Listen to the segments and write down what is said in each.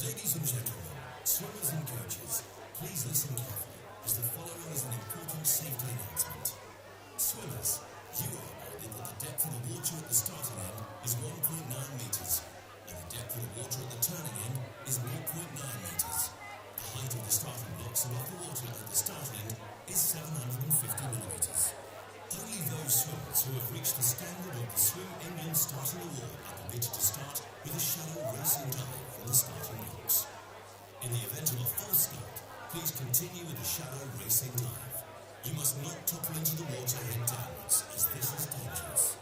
Ladies and gentlemen, swimmers and coaches, please listen carefully, as the following is an important safety announcement. Swimmers, you are reminded that the depth of the water at the starting end is 1.9 metres, and the depth of the water at the turning end is 0.9 metres. The height of the starting blocks above the water at the start end is 750 millimetres. Only those swimmers who have reached the standard of the Swim England starting award are permitted to start with a shallow racing dive from the starting blocks. In the event of a false start, please continue with the shallow racing dive. You must not topple into the water head downwards, as this is dangerous.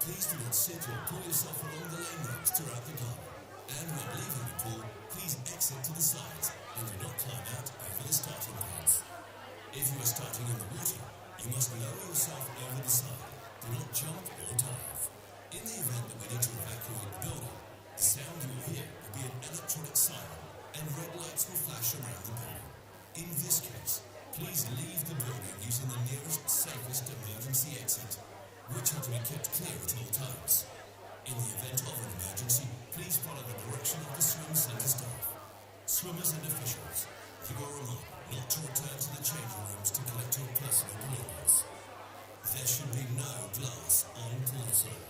Please do not sit or pull yourself along the lane ropes throughout the garden. And when leaving the pool, please exit to the sides and do not climb out over the starting pads. If you are starting in the water, you must lower yourself over the side. Do not jump or dive. In the event that we need to evacuate the building, the sound you will hear will be an electronic siren, and red lights will flash around the building. In this case, please leave the building using the nearest, safest emergency exit, which are to be kept clear at all times. In the event of an emergency, please follow the direction of the swim centre staff. Swimmers and officials, you are reminded not to return to the changing rooms to collect your personal belongings. There should be no glass on poolside.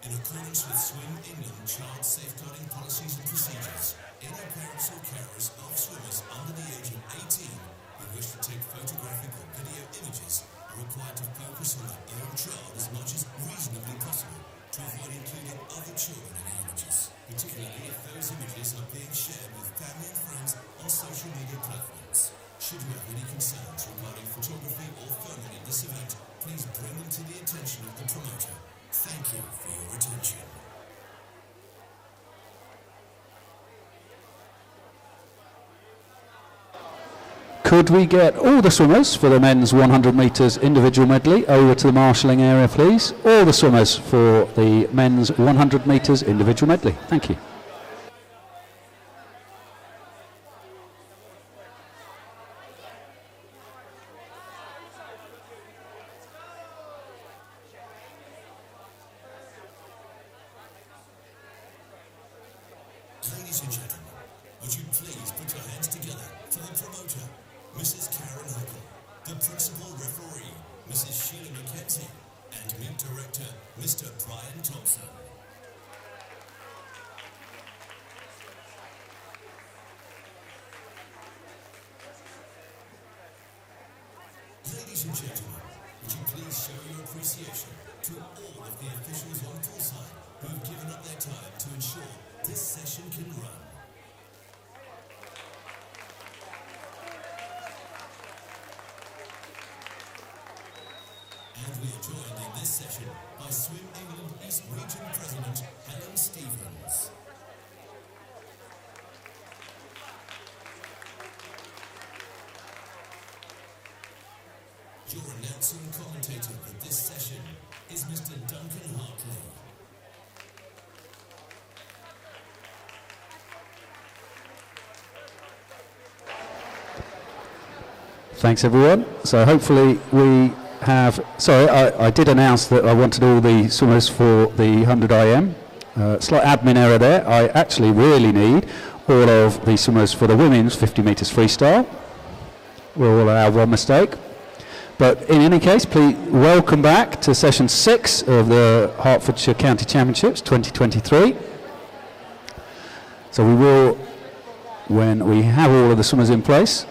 In accordance with Swim England child safeguarding policies and procedures, any parents or carers of swimmers under the age of 18 who wish to take photographic or video images are required to focus on their own child as much as reasonably possible to avoid including other children in the images, particularly if those images are being shared with family and friends on social media platforms. Should you have any concerns regarding photography or filming at this event, please bring them to the attention of the promoter. Thank you for your attention. Could we get all the swimmers for the men's 100 metres individual medley over to the marshalling area, please? All the swimmers for the men's 100 metres individual medley. Thank you. Ladies and gentlemen, would you please put your hands together for the promoter, Mrs. Karen Huckle, the principal referee, Mrs. Sheila McKenzie, and meet director, Mr. Brian Thompson. Ladies and gentlemen, would you please show your appreciation to all of the officials on poolside who have given up their time to ensure this session can run. And we are joined in this session by Swim England East Region President Helen Stevens. Your announcer and commentator for this session is Mr. Duncan Hartley. Thanks everyone. So hopefully we have, sorry, I did announce that I wanted all the swimmers for the 100 IM. Slight admin error there. I actually really need all of the swimmers for the women's 50 metres freestyle. We'll all allow one mistake. But in any case, please welcome back to session 6 of the Hertfordshire County Championships 2023. So we will, when we have all of the swimmers in place,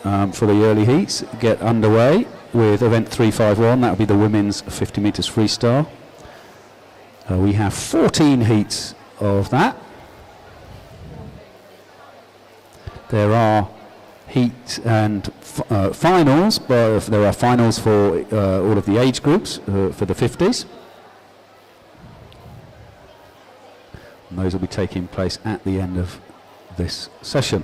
for the early heats, get underway with event 351. That will be the women's 50 metres freestyle. We have 14 heats of that. There are heat and finals, but there are finals for all of the age groups for the 50s. And those will be taking place at the end of this session.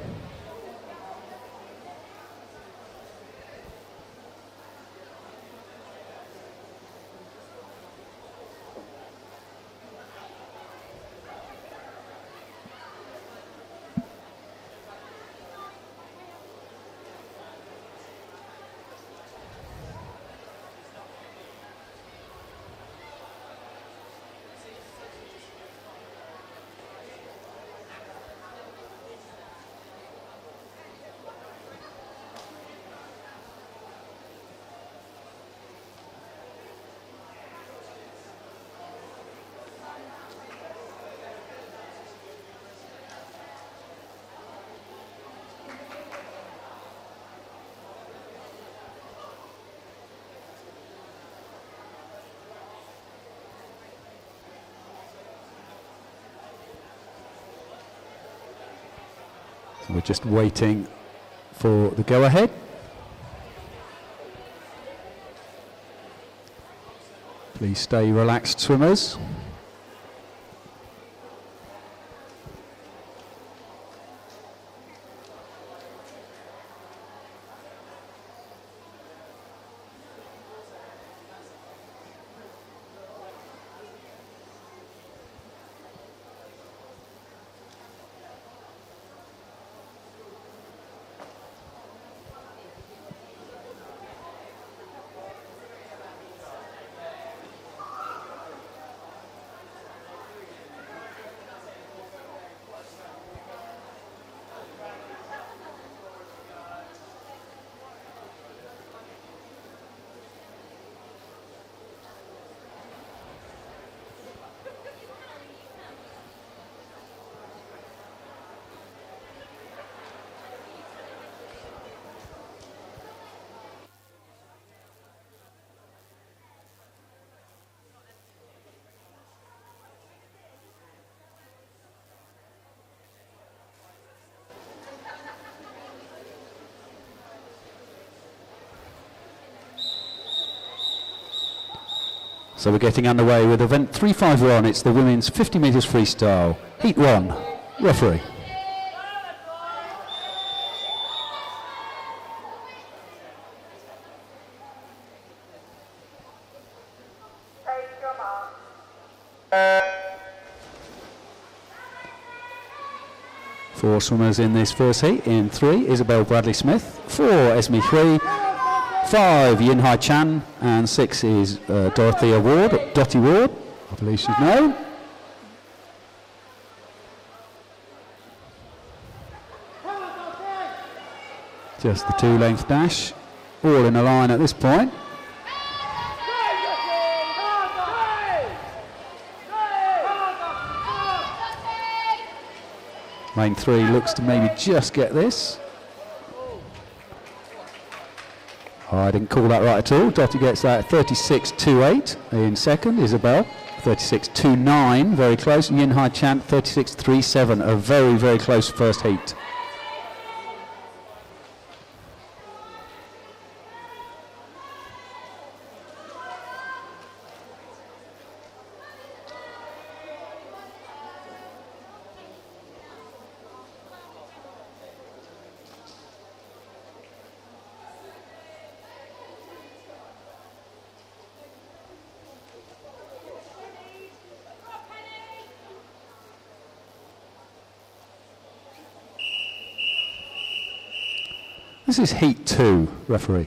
We're just waiting for the go-ahead. Please stay relaxed, swimmers. So we're getting underway with event 351. It's the women's 50 metres freestyle. Heat 1. Referee. Four swimmers in this first heat. In 3, Isabel Bradley-Smith. 4, Esme 3. 5, Yin Hai Chan, and 6 is Dottie Ward. I believe she's known. Just the 2-length dash, all in a line at this point. Main 3 looks to maybe just get this. Oh, I didn't call that right at all. Dottie gets that 36.28 in second. Isabel 36.29, very close. Yin Hai Chan 36.37, a very, very close first heat. This is heat 2, referee.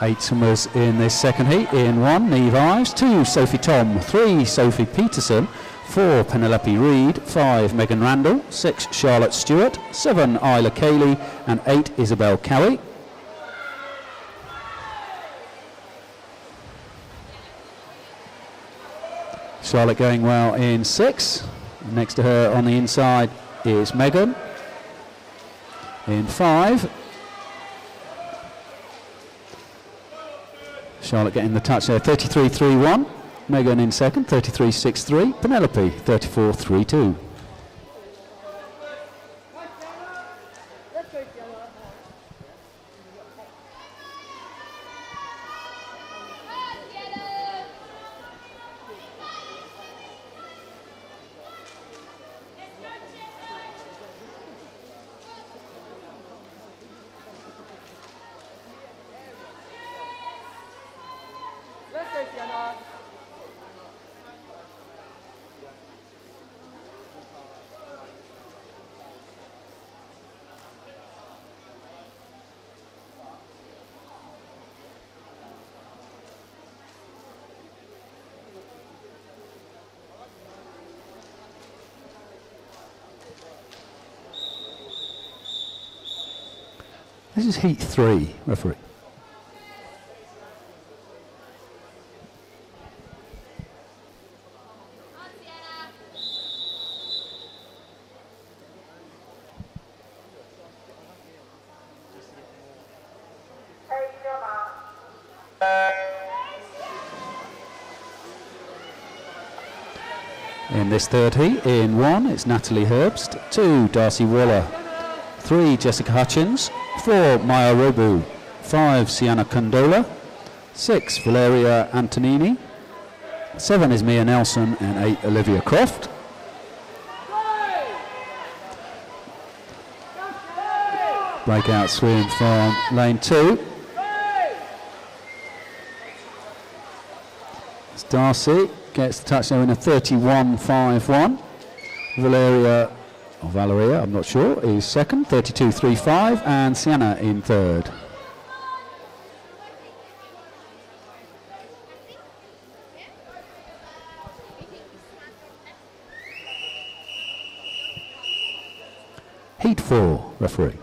Eight swimmers in this second heat. In 1, Neve Ives. 2, Sophie Tom. 3, Sophie Peterson. 4, Penelope Reid. 5, Megan Randall. 6, Charlotte Stewart. 7, Isla Cayley. And 8, Isabel Cowie. Charlotte going well in 6. Next to her on the inside is Megan. In 5, Charlotte getting the touch there, 33.31. Megan in second, 33.63. Penelope, 34.32. This is heat 3, referee. In this third heat, in 1, it's Natalie Herbst. 2, Darcy Waller. 3, Jessica Hutchins. 4, Maya Robu. 5, Sienna Condola. 6, Valeria Antonini. 7 is Mia Nelson, and 8, Olivia Croft. Breakout swim from lane 2. It's Darcy gets the touchdown in a 31.51. Valeria, I'm not sure, is second, 32.35, and Sienna in third. Heat 4, referee.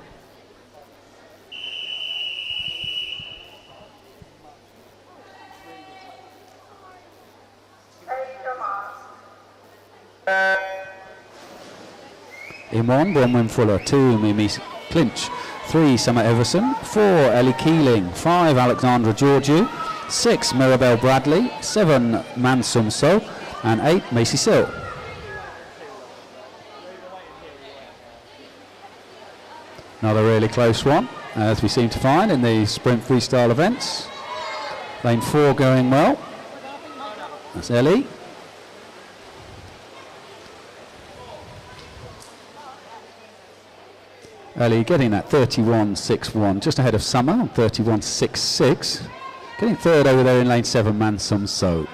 In 1, Bronwyn Fuller. 2, Mimi Clinch. 3, Summer Everson. 4, Ellie Keeling. 5, Alexandra Georgiou. 6, Mirabelle Bradley. 7, Mansum So. And 8, Macy Sill. Another really close one, as we seem to find in the sprint freestyle events. Lane 4 going well. That's Ellie. Ellie getting that 31.61, just ahead of Summer on 31.66. Getting third over there in lane 7, Mansum So.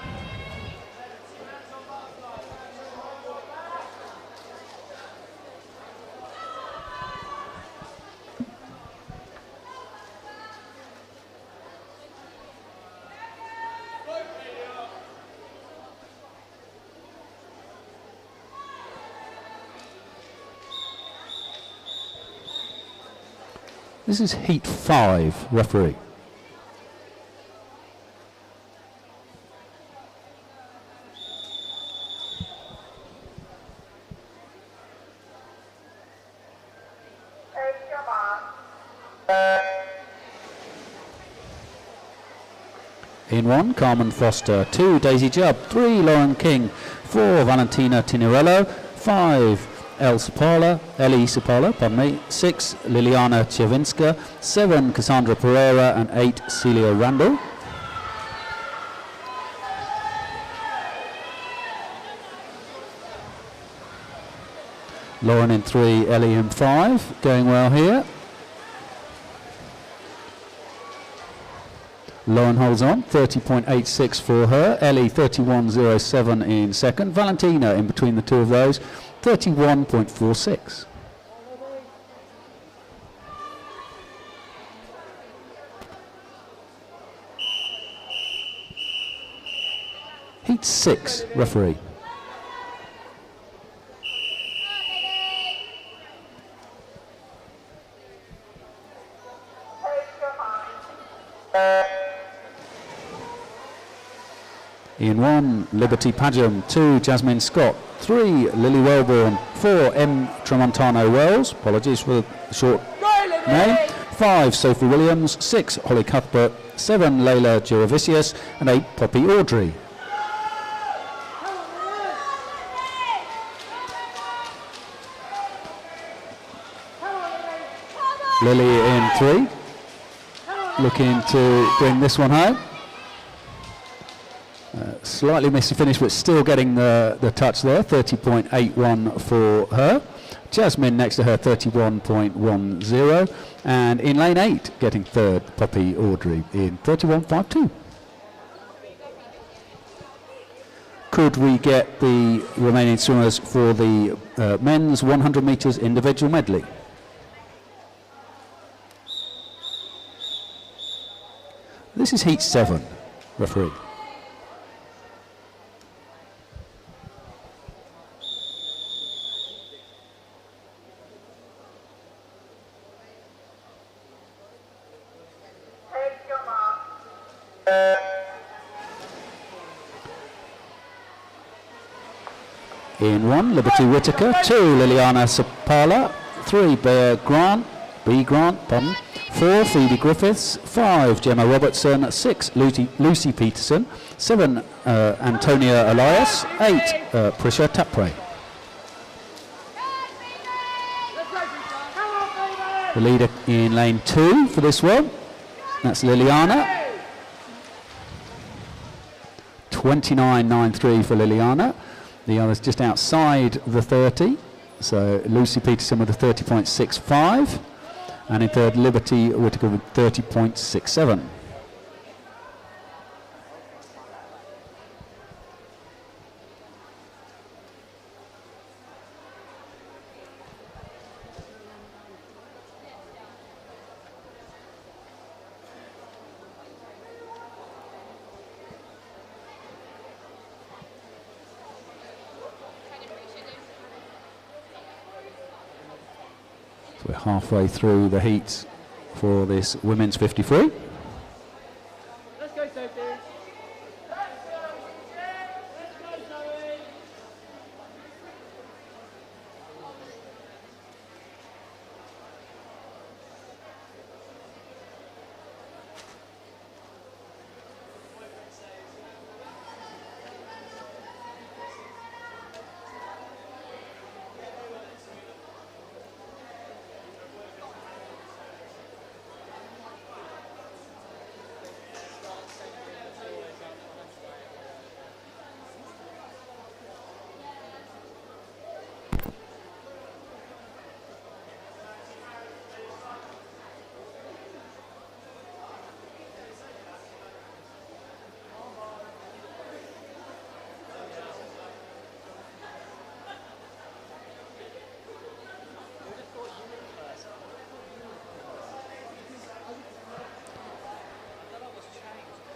This is heat 5, referee. In 1, Carmen Foster. 2, Daisy Jubb. 3, Lauren King. 4, Valentina Tinirello. 5, Ellie Sapala, 6, Liliana Chevinska. 7, Cassandra Pereira, and 8, Celia Randall. Lauren in 3, Ellie in 5, going well here. Lauren holds on, 30.86 for her. Ellie 31.07 in second. Valentina in between the two of those, 31.46. Heat 6, referee. In 1, Liberty Padgham. 2, Jasmine Scott. 3, Lily Wellborn. 4, M. Tramontano Wells. Apologies for the short name. 5, Sophie Williams. 6, Holly Cuthbert. 7, Layla Girovicius. And 8, Poppy Audrey. Lily in 3. Looking to bring this one home. Slightly messy finish, but still getting the touch there. 30.81 for her. Jasmine next to her, 31.10. And in lane 8, getting third, Poppy Audrey in 31.52. Could we get the remaining swimmers for the men's 100 metres individual medley? This is heat 7, referee. In 1, Liberty Whitaker. 2, Liliana Sapala. 3, Bear Grant. B. Grant, pardon. 4. Phoebe Griffiths. 5. Gemma Robertson. 6. Lucy Peterson. 7. Antonia Elias. 8. Prisha Tapre. The leader in lane 2 for this one. That's Liliana. 29.93 for Liliana. The others just outside the 30. So Lucy Peterson with a 30.65. And in third, Liberty Whittaker with 30.67. So we're halfway through the heats for this women's 53. Let's go, Sophie.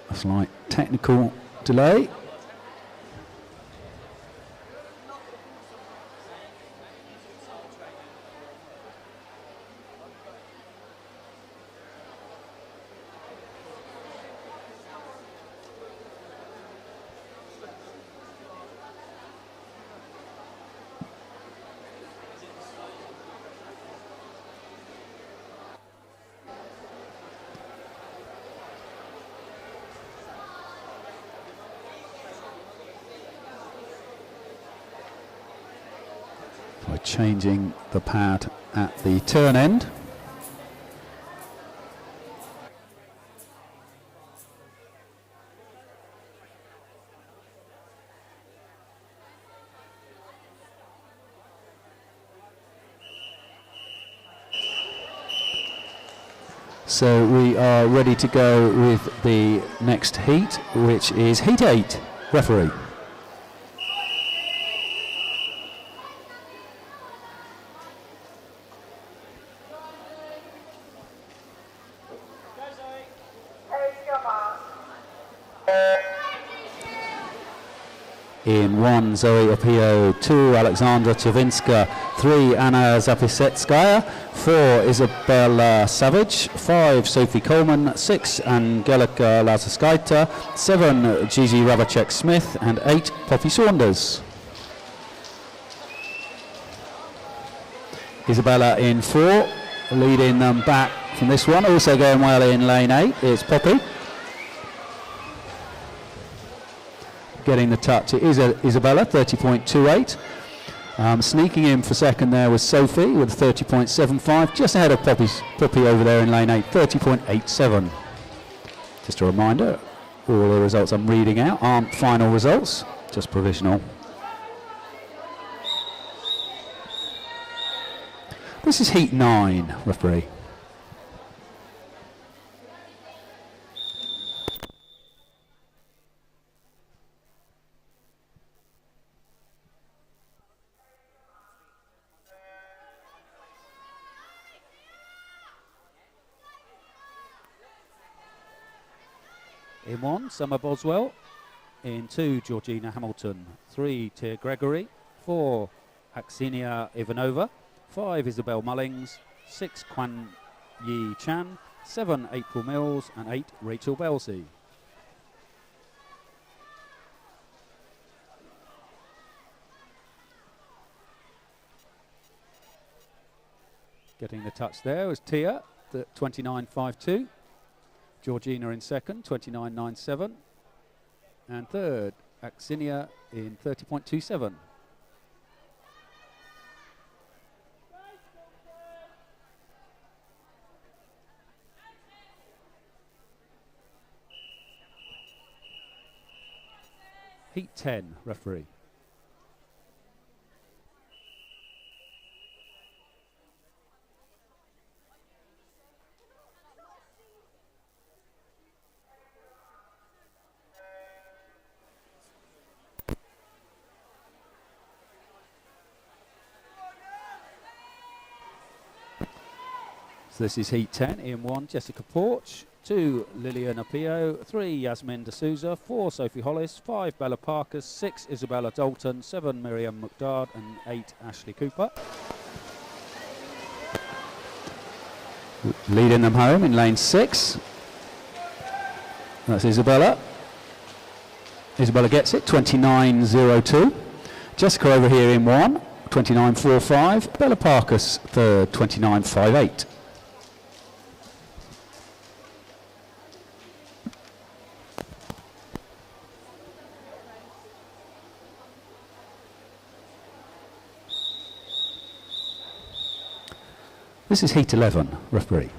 A slight technical delay. By changing the pad at the turn end. So we are ready to go with the next heat, which is heat 8. Referee. In 1, Zoe Opio. 2, Alexandra Chavinska. 3, Anna Zapisetskaya. 4, Isabella Savage. 5, Sophie Coleman. 6, Angelica Lazaskaita. 7, Gigi Ravacek-Smith. And 8, Poppy Saunders. Isabella in 4, leading them back from this one. Also going well in lane 8 is Poppy. Getting the touch, it is Isabella, 30.28. Sneaking in for second there was Sophie with 30.75, just ahead of Poppy over there in lane 8, 30.87. Just a reminder, all the results I'm reading out aren't final results, just provisional. This is heat 9, referee. In 1, Summer Boswell. In 2, Georgina Hamilton. 3, Tia Gregory. 4, Axinia Ivanova. 5, Isabel Mullings. 6, Kwan Yi Chan. 7, April Mills. And 8, Rachel Belsey. Getting the touch there was Tia, at 29.52. Georgina in second, 29.97. And third, Axinia in 30.27. Heat 10, referee. So this is Heat 10. In 1, Jessica Porch. 2, Lilian Apio. 3, Yasmin D'Souza. 4, Sophie Hollis. 5, Bella Parkers. 6, Isabella Dalton. 7, Miriam McDard. And 8, Ashley Cooper. Leading them home in lane 6. That's Isabella. Isabella gets it, 29.02. Jessica over here in 1, 29.45. Bella Parkers third, 29.58. This is Heat 11, referee.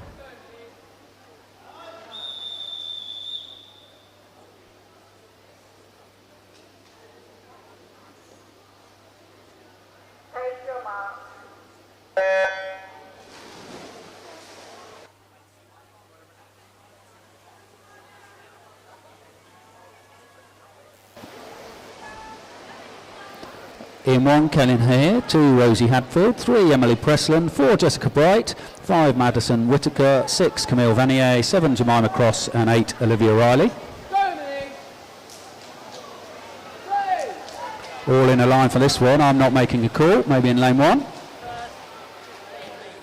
In 1, Kellen Hare. 2, Rosie Hadfield. 3, Emily Presland. 4, Jessica Bright. 5, Madison Whitaker. 6, Camille Vanier. 7, Jemima Cross. And 8, Olivia Riley. All in a line for this one. I'm not making a call. Maybe in lane 1.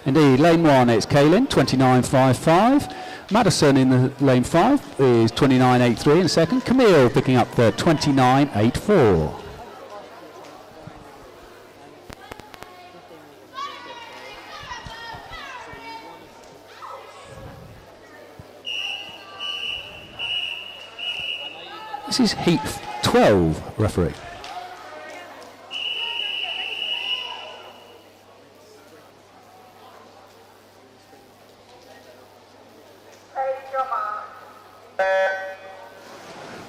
Indeed, lane 1, it's Kaylin, 29.55. Madison in the lane 5 is 29.83 in second. Camille picking up the 29.84. This is Heat 12, referee.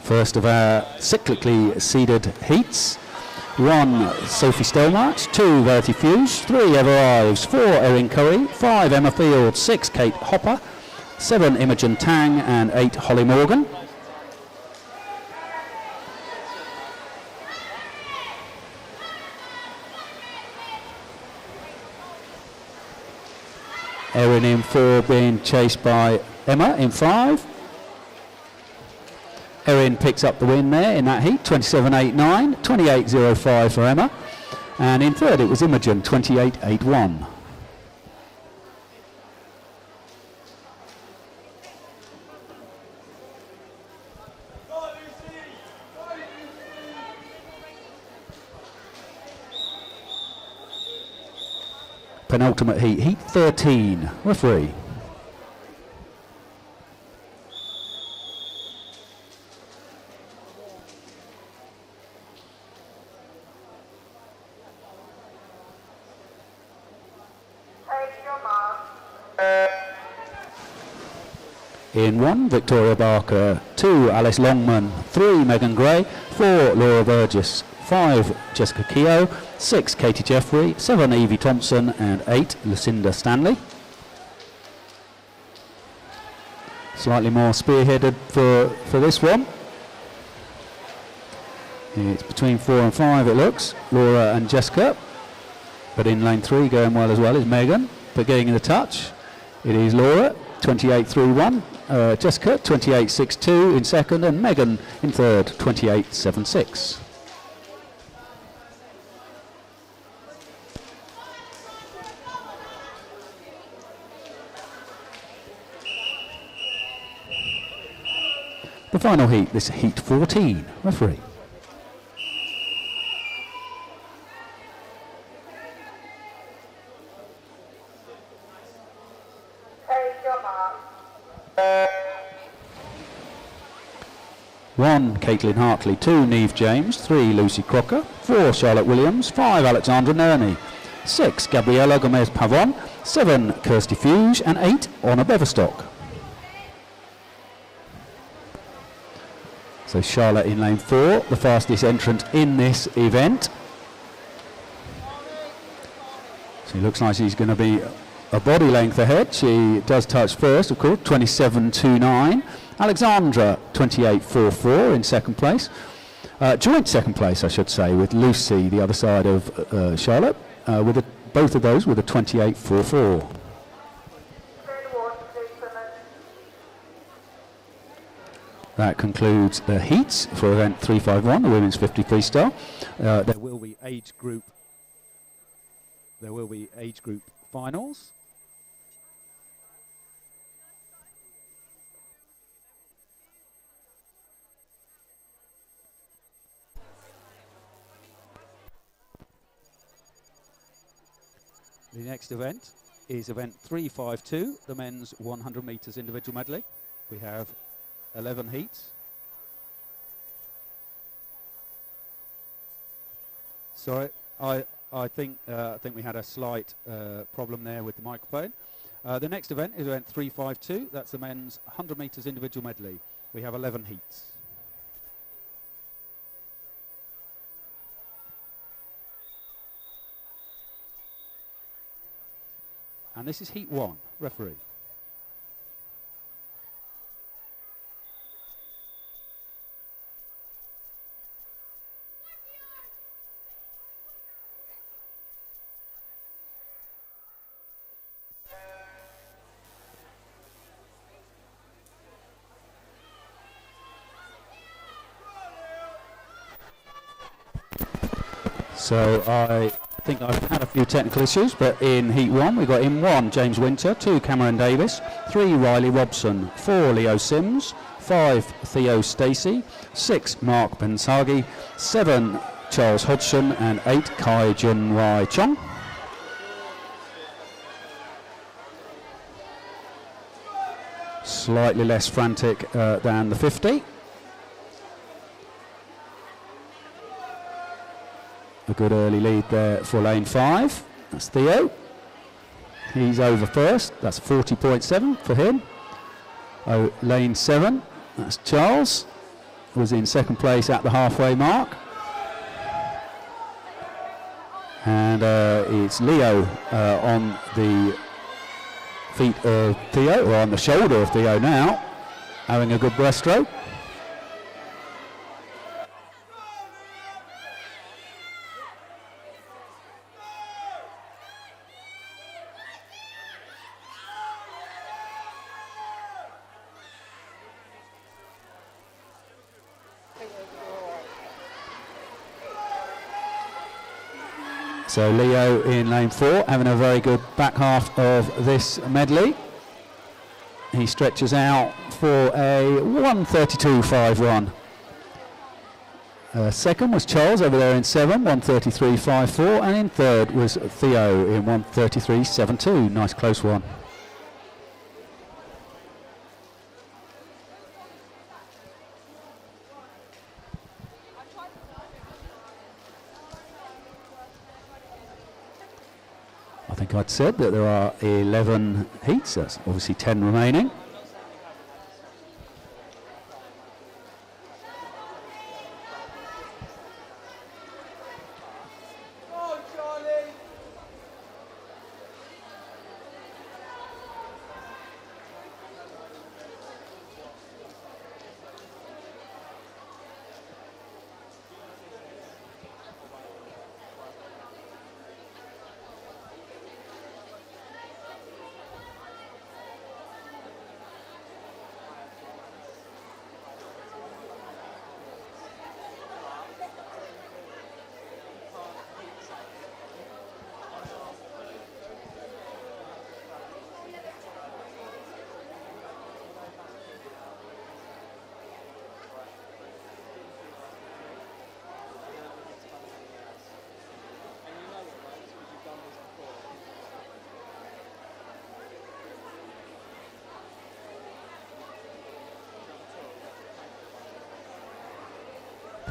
First of our cyclically seeded heats. 1, Sophie Stelmarch. 2, Verity Fuse. 3, Ever Ives. 4, Erin Curry. 5, Emma Field. 6, Kate Hopper. 7, Imogen Tang. And 8, Holly Morgan. Erin in 4 being chased by Emma in 5. Erin picks up the win there in that heat, 27.89, 28.05 for Emma. And in third it was Imogen, 28.81. Penultimate heat, Heat 13, referee. In 1, Victoria Barker. 2, Alice Longman. 3, Megan Gray. 4, Laura Burgess. 5, Jessica Keogh. 6, Katie Jeffrey. 7, Evie Thompson. And 8, Lucinda Stanley. Slightly more spearheaded for this one. It's between 4 and 5 it looks. Laura and Jessica. But in lane 3 going well as well is Megan. But getting in the touch, it is Laura, 28.31. Jessica, 28.62 in second. And Megan in third, 28.76. The final heat, this Heat 14, referee. 1, Caitlin Hartley. 2, Neve James. 3, Lucy Crocker. 4, Charlotte Williams. 5, Alexandra Nerney. 6, Gabriela Gomez Pavon. 7, Kirsty Fuge. And 8, Honor Beverstock. So Charlotte in lane 4, the fastest entrant in this event. She looks like she's going to be a body length ahead. She does touch first, of course, 27.29. Alexandra, 28.44 in second place. Joint second place, I should say, with Lucy, the other side of Charlotte, with both of those with a 28.44. That concludes the heats for event 351, the women's 50 freestyle. There will be age group finals. The next event is event 352, the men's 100 meters individual medley. We have 11 heats. Sorry, I think we had a slight problem there with the microphone. The next event is event 352. That's the men's 100 meters individual medley. We have 11 heats. And this is heat 1. Referee. So I think I've had a few technical issues, but in heat 1 we've got in 1 James Winter, 2 Cameron Davis, 3 Riley Robson, 4 Leo Sims, 5 Theo Stacey, 6 Mark Bensagi, 7 Charles Hodgson, and 8 Kai Jun Wai Chong. Slightly less frantic than the 50. A good early lead there for lane 5. That's Theo. He's over first. That's 40.7 for him. Oh, lane 7. That's Charles. Was in second place at the halfway mark. And it's Leo on the feet of Theo, or on the shoulder of Theo now, having a good breaststroke. So Leo in lane 4, having a very good back half of this medley. He stretches out for a 1:32.51. Second was Charles over there in 7, 1:33.54, and in third was Theo in 1:33.72. Nice close one. I think I'd said that there are 11 heats, that's obviously 10 remaining.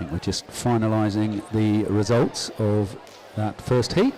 think we're just finalising the results of that first heat.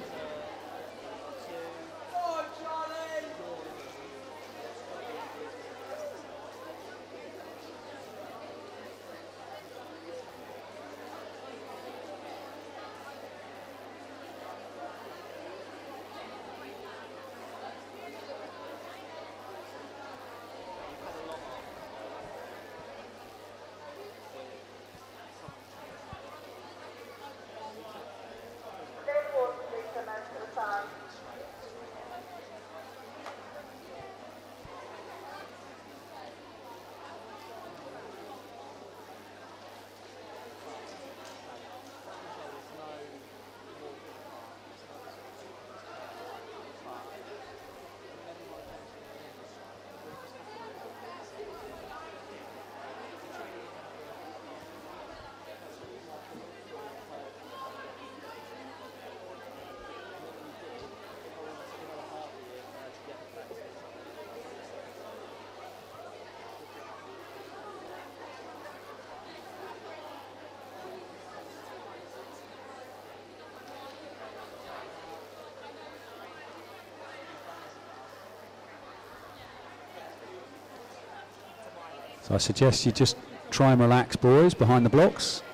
So I suggest you just try and relax, boys, behind the blocks.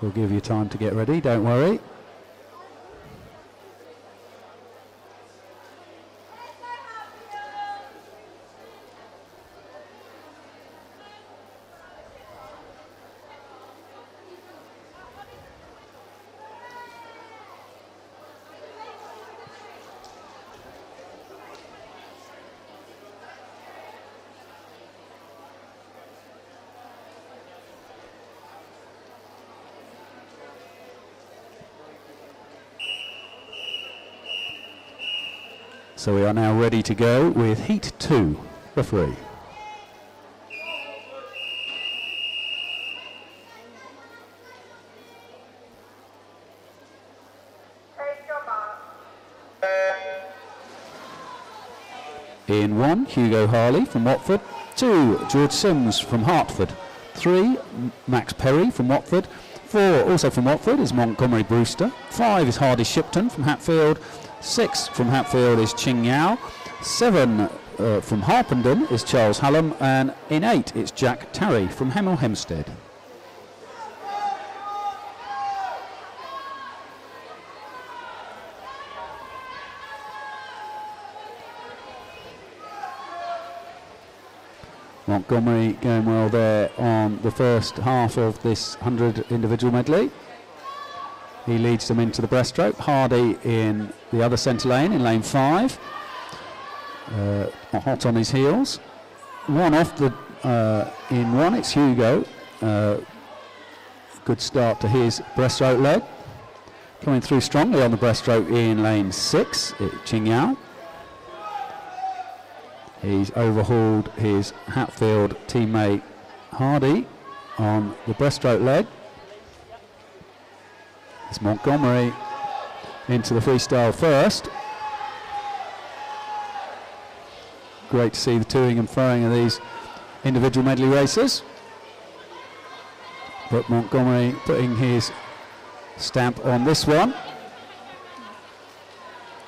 We'll give you time to get ready, don't worry. So we are now ready to go with Heat 2. Referee. In 1, Hugo Harley from Watford. 2, George Sims from Hertford. 3, Max Perry from Watford. 4, also from Watford, is Montgomery Brewster. 5 is Hardy Shipton from Hatfield. 6 from Hatfield is Ching Yao. 7 from Harpenden is Charles Hallam. And in 8 it's Jack Tarry from Hemel Hempstead. Montgomery going well there on the first half of this 100 individual medley. He leads them into the breaststroke. Hardy in the other centre lane, in lane 5. Hot on his heels. One off the in 1, it's Hugo. Good start to his breaststroke leg. Coming through strongly on the breaststroke in lane 6, it's Ching Yao. He's overhauled his Hatfield teammate Hardy on the breaststroke leg. It's Montgomery into the freestyle first. Great to see the toing and throwing of these individual medley races. But Montgomery putting his stamp on this one.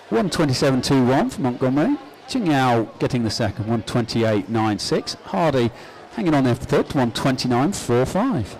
1:27.21 for Montgomery. Ching Yao getting the second, 1:28.96. Hardy hanging on there for third, 1:29.45.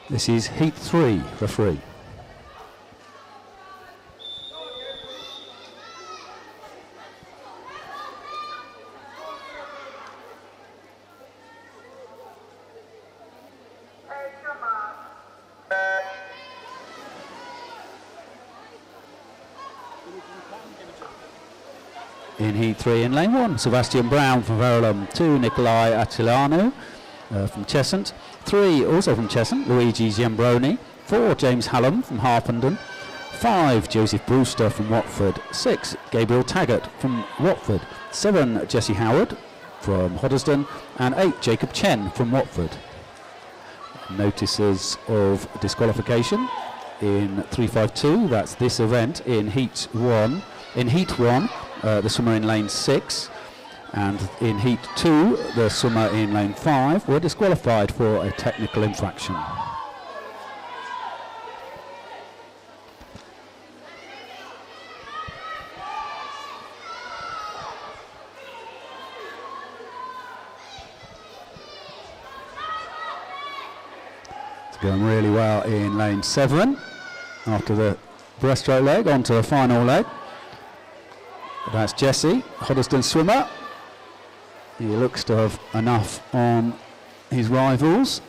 This is heat 3, referee. In heat 3 in lane 1, Sebastian Brown from Verulam, 2 Nikolai Attilanu from Cheshunt, 3 also from Cheshunt, Luigi Giambroni, 4 James Hallam from Harpenden, 5 Joseph Brewster from Watford, 6 Gabriel Taggart from Watford, 7 Jesse Howard from Hoddesdon, and 8 Jacob Chen from Watford. Notices of disqualification in 352, that's this event in heat 1. In heat 1, the swimmer in lane 6, and in heat 2, the swimmer in lane 5 were disqualified for a technical infraction. It's going really well in lane 7 after the breaststroke leg, onto the final leg. That's Jesse, Hoddesdon swimmer. He looks to have enough on his rivals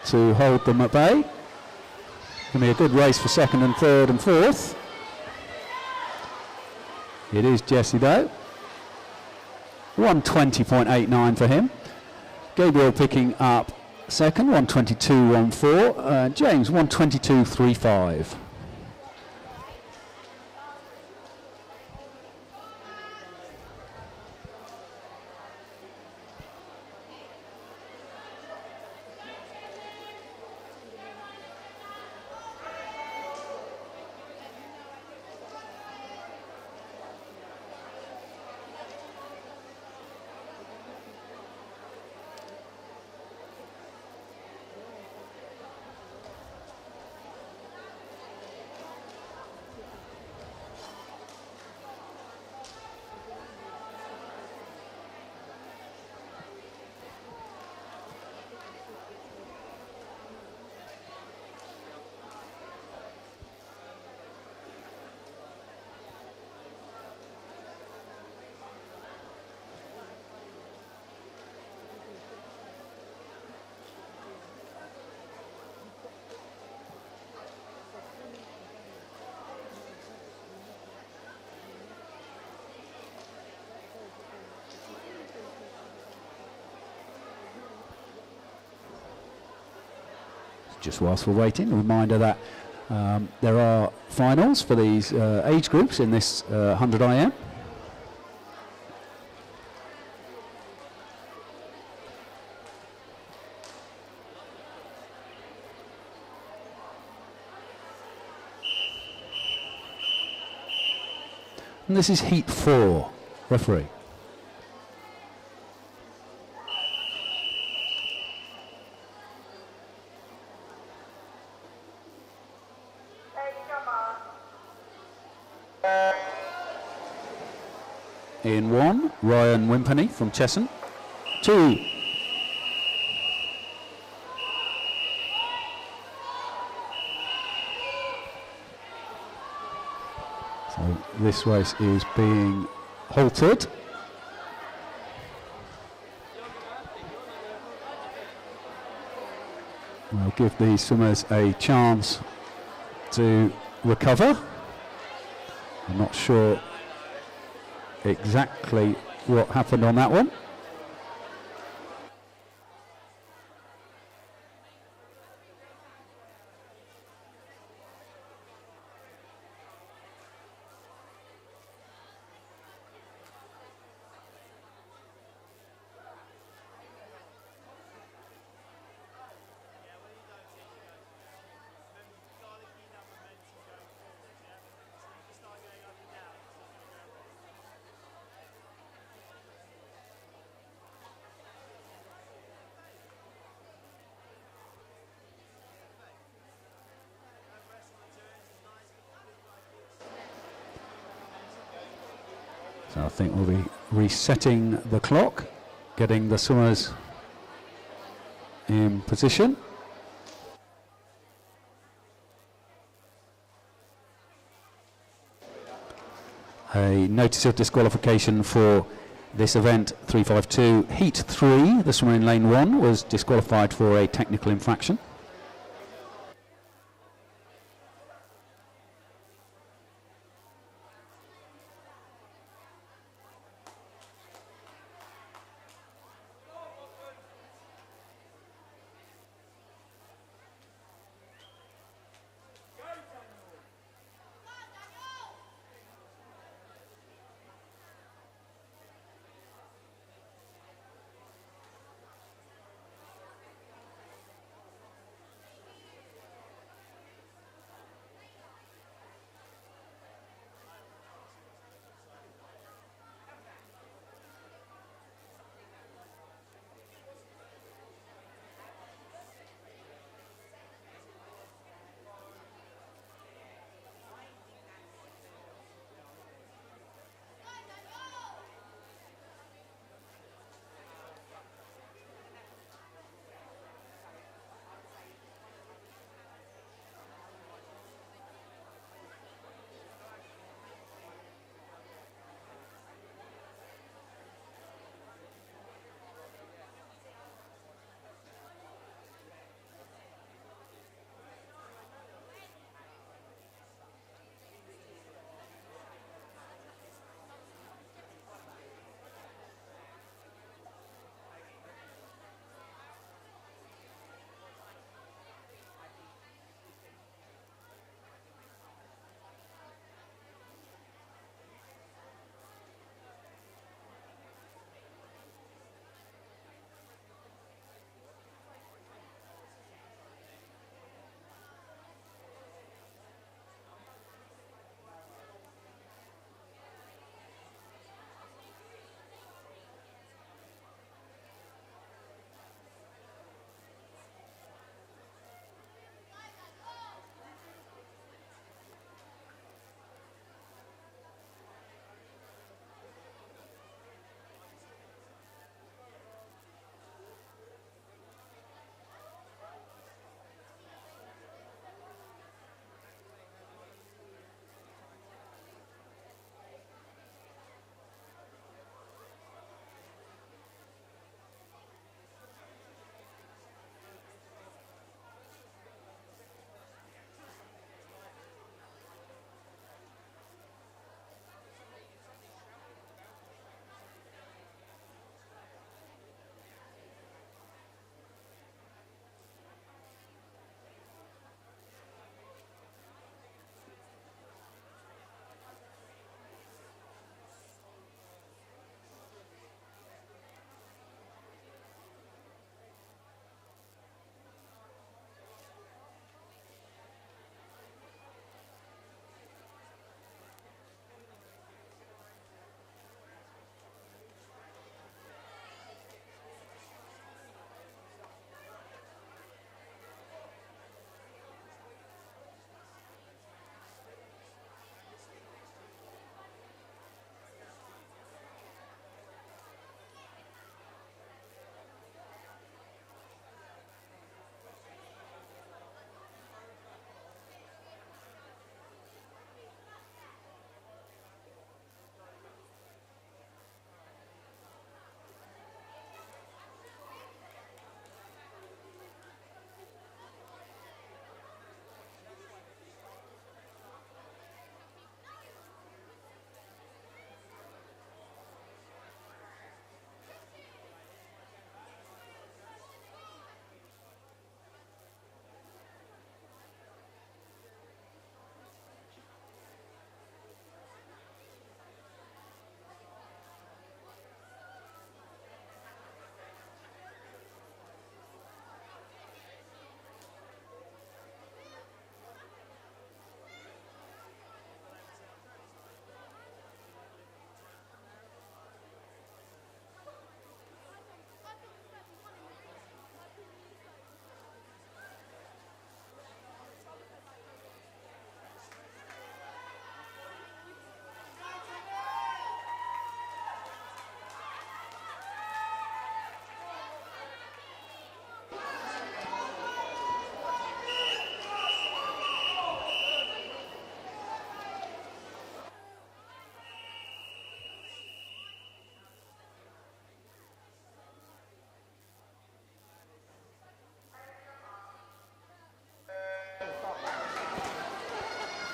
to hold them at bay. Going to be a good race for second and third and fourth. It is Jesse though. 120.89 for him. Gabriel picking up second, 122.14. James, 122.35. Just whilst we're waiting, a reminder that there are finals for these age groups in this 100 IM. And this is heat 4, referee. In 1, Ryan Wimperney from Cheshunt. 2, so this race is being halted. We'll give these swimmers a chance to recover. I'm not sure exactly what happened on that one. So I think we'll be resetting the clock, getting the swimmers in position. A notice of disqualification for this event 352. Heat 3, the swimmer in lane 1 was disqualified for a technical infraction.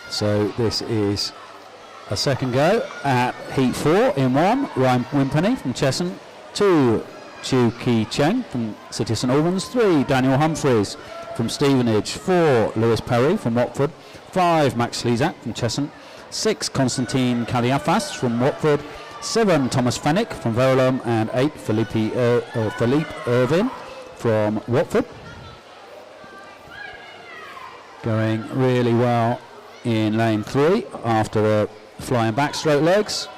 So this is a second go at heat 4 in 1. Ryan Wimpenny from Cheshunt, 2 Chu Ki Cheng from City of St Albans, 3 Daniel Humphreys from Stevenage, 4 Lewis Perry from Watford, 5 Max Slezak from Cheshunt, 6 Constantine Kaliafas from Watford, 7 Thomas Fennick from Verulam, and 8 Philippe Irvin from Watford. Going really well in lane 3 after the flying backstroke legs.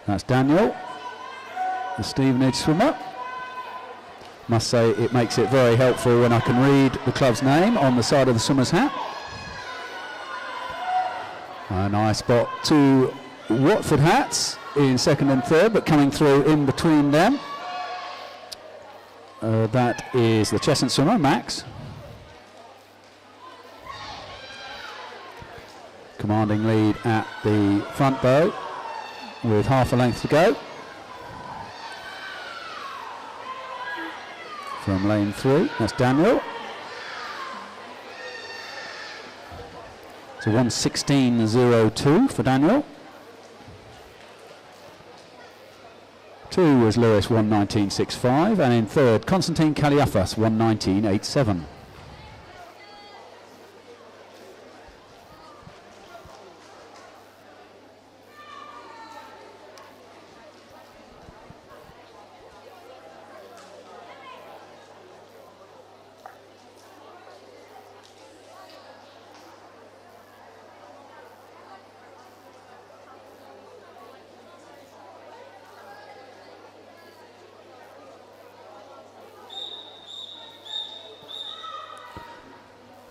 That's Daniel, the Stevenage swimmer. Must say it makes it very helpful when I can read the club's name on the side of the swimmer's hat. And I spot 2 Watford hats in second and third, but coming through in between them, that is the Cheshunt swimmer, Max. Commanding lead at the front bow with half a length to go. From lane 3, that's Daniel. So 1:16.02 for Daniel. 2 was Lewis, 1:19.65, and in third, Constantine Kaliafas, 1:19.87.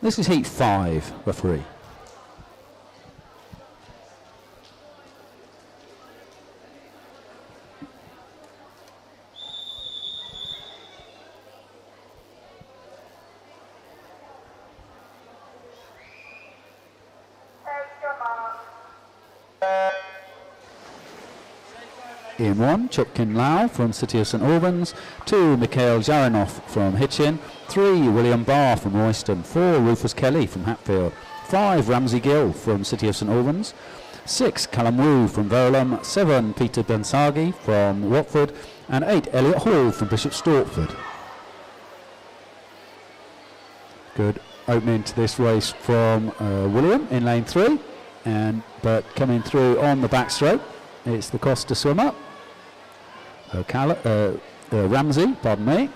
This is heat 5, referee. In 1, Chupkin Lau from City of St Albans, 2 Mikhail Jarinoff from Hitchin, 3 William Barr from Royston, 4 Rufus Kelly from Hatfield, 5 Ramsey Gill from City of St Albans, 6 Callum Wu from Verulam, 7 Peter Bensagi from Watford, and 8 Elliot Hall from Bishop Stortford. Good opening to this race from William in lane 3, but coming through on the backstroke, it's the Costa swimmer, Ramsey, pardon me.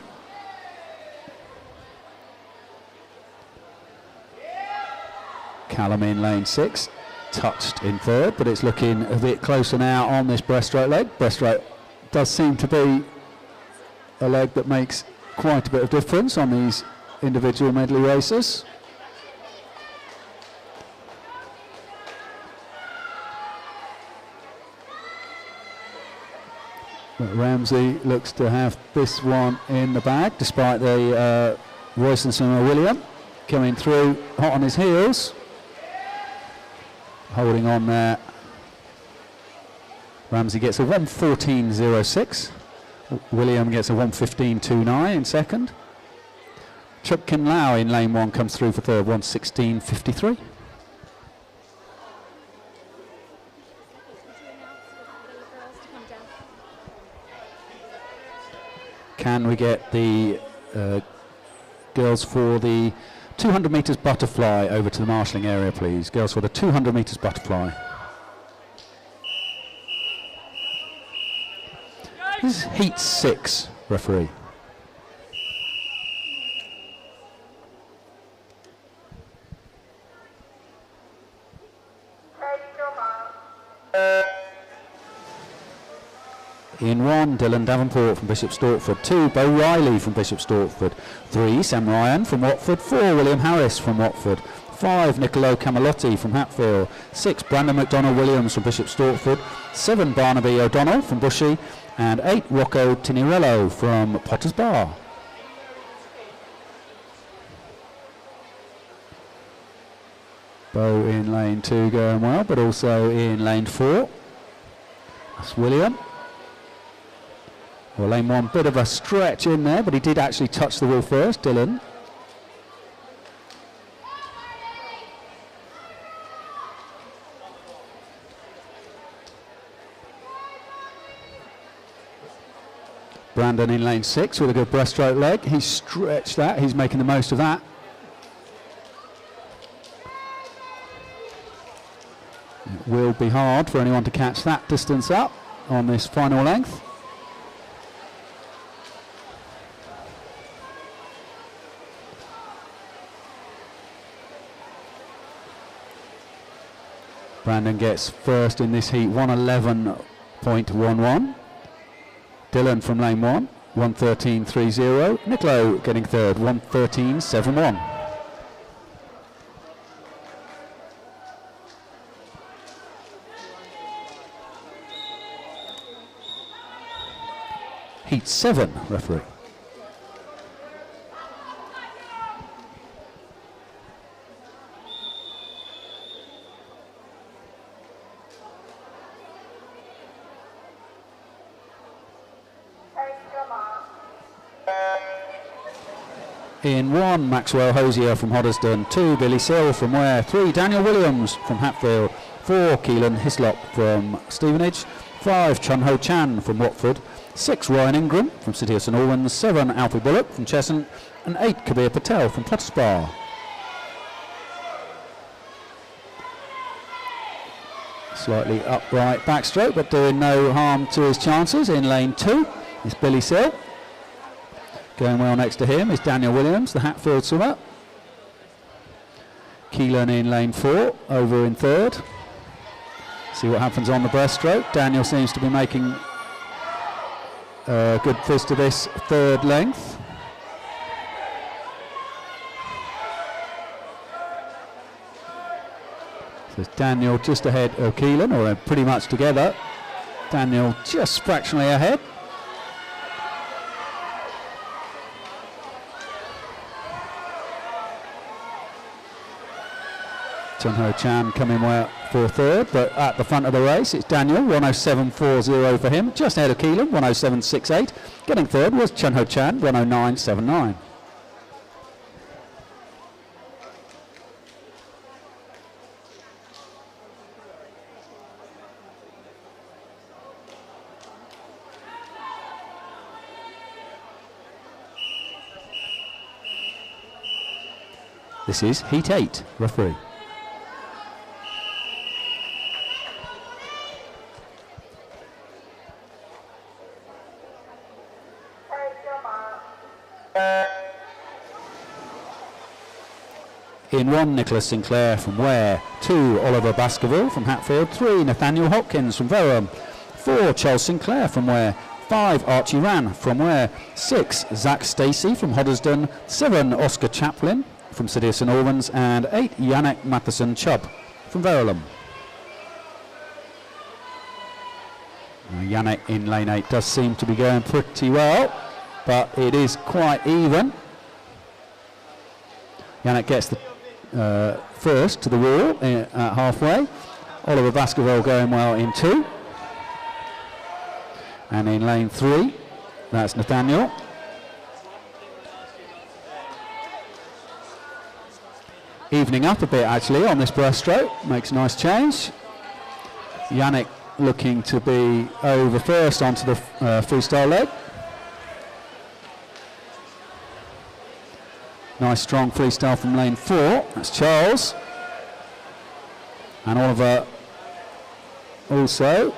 Callum in lane 6, touched in third, but it's looking a bit closer now on this breaststroke leg. Breaststroke does seem to be a leg that makes quite a bit of difference on these individual medley races. But Ramsey looks to have this one in the bag, despite the Royston swimmer William coming through hot on his heels. Holding on there. Ramsey gets a 1:14.06. William gets a 1:15.29 in second. Chupkin Lau in lane 1 comes through for third, 1:16.53. Can we get the girls for the 200 metres butterfly over to the marshalling area, please? Girls for the 200 metres butterfly. This is heat 6, referee. In 1, Dylan Davenport from Bishop Stortford, 2, Bo Riley from Bishop Stortford, 3, Sam Ryan from Watford, 4, William Harris from Watford, 5, Niccolo Camalotti from Hatfield, 6, Brandon McDonnell-Williams from Bishop Stortford, 7, Barnaby O'Donnell from Bushy, and 8, Rocco Tinirello from Potters Bar. Bo in lane 2 going well, but also in lane 4. That's William. Well, lane 1, bit of a stretch in there, but he did actually touch the wall first, Dylan. Brandon in lane 6 with a good breaststroke leg. He's stretched that. He's making the most of that. It will be hard for anyone to catch that distance up on this final length. Brandon gets first in this heat, 1:11.11. Dylan from lane 1, 1:13.30. Niccolo getting third, 1:13.71. Heat 7, referee. In 1, Maxwell Hosier from Hoddesdon. 2, Billy Sill from Ware. 3, Daniel Williams from Hatfield. 4, Keelan Hislop from Stevenage. 5, Chun Ho Chan from Watford. 6, Ryan Ingram from City of St Albans. 7, Alfie Bullock from Cheshunt. And 8, Kabir Patel from Potterspar. Slightly upright backstroke, but doing no harm to his chances. In lane 2 is Billy Sill. Going well next to him is Daniel Williams, the Hatfield swimmer. Keelan in lane 4, over in third. See what happens on the breaststroke. Daniel seems to be making a good fist of this third length. So it's Daniel just ahead of Keelan, or pretty much together. Daniel just fractionally ahead. Chun Ho Chan coming well for third, but at the front of the race it's Daniel, 1:07.40 for him, just ahead of Keelan, 1:07.68. Getting third was Chun Ho Chan, 1:09.79. This is Heat 8, referee. In 1, Nicholas Sinclair from Ware. 2, Oliver Baskerville from Hatfield. 3, Nathaniel Hopkins from Verham. 4, Charles Sinclair from Ware. 5, Archie Ran from Ware. 6, Zach Stacey from Hoddesdon. 7, Oscar Chaplin from City of St Albans. And 8, Yannick Matheson Chubb from Verulam. Yannick in lane 8 does seem to be going pretty well, but it is quite even. Yannick gets the first to the wall at halfway. Oliver Baskerville going well in 2. And in lane 3, that's Nathaniel. Evening up a bit actually on this breaststroke, makes a nice change. Yannick looking to be over first onto the freestyle leg. Nice strong freestyle from lane 4, that's Charles. And Oliver also.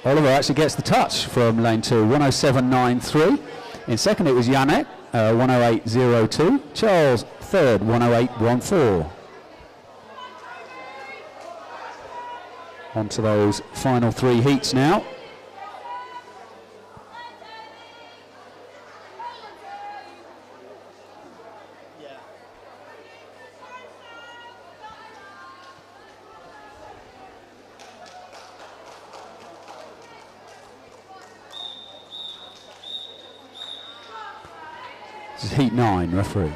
Oliver actually gets the touch from lane 2, 1:07.93. In second it was Yannick, 1:08.02. Charles third, 1:08.14. On to those final 3 heats now. This is heat 9, referee.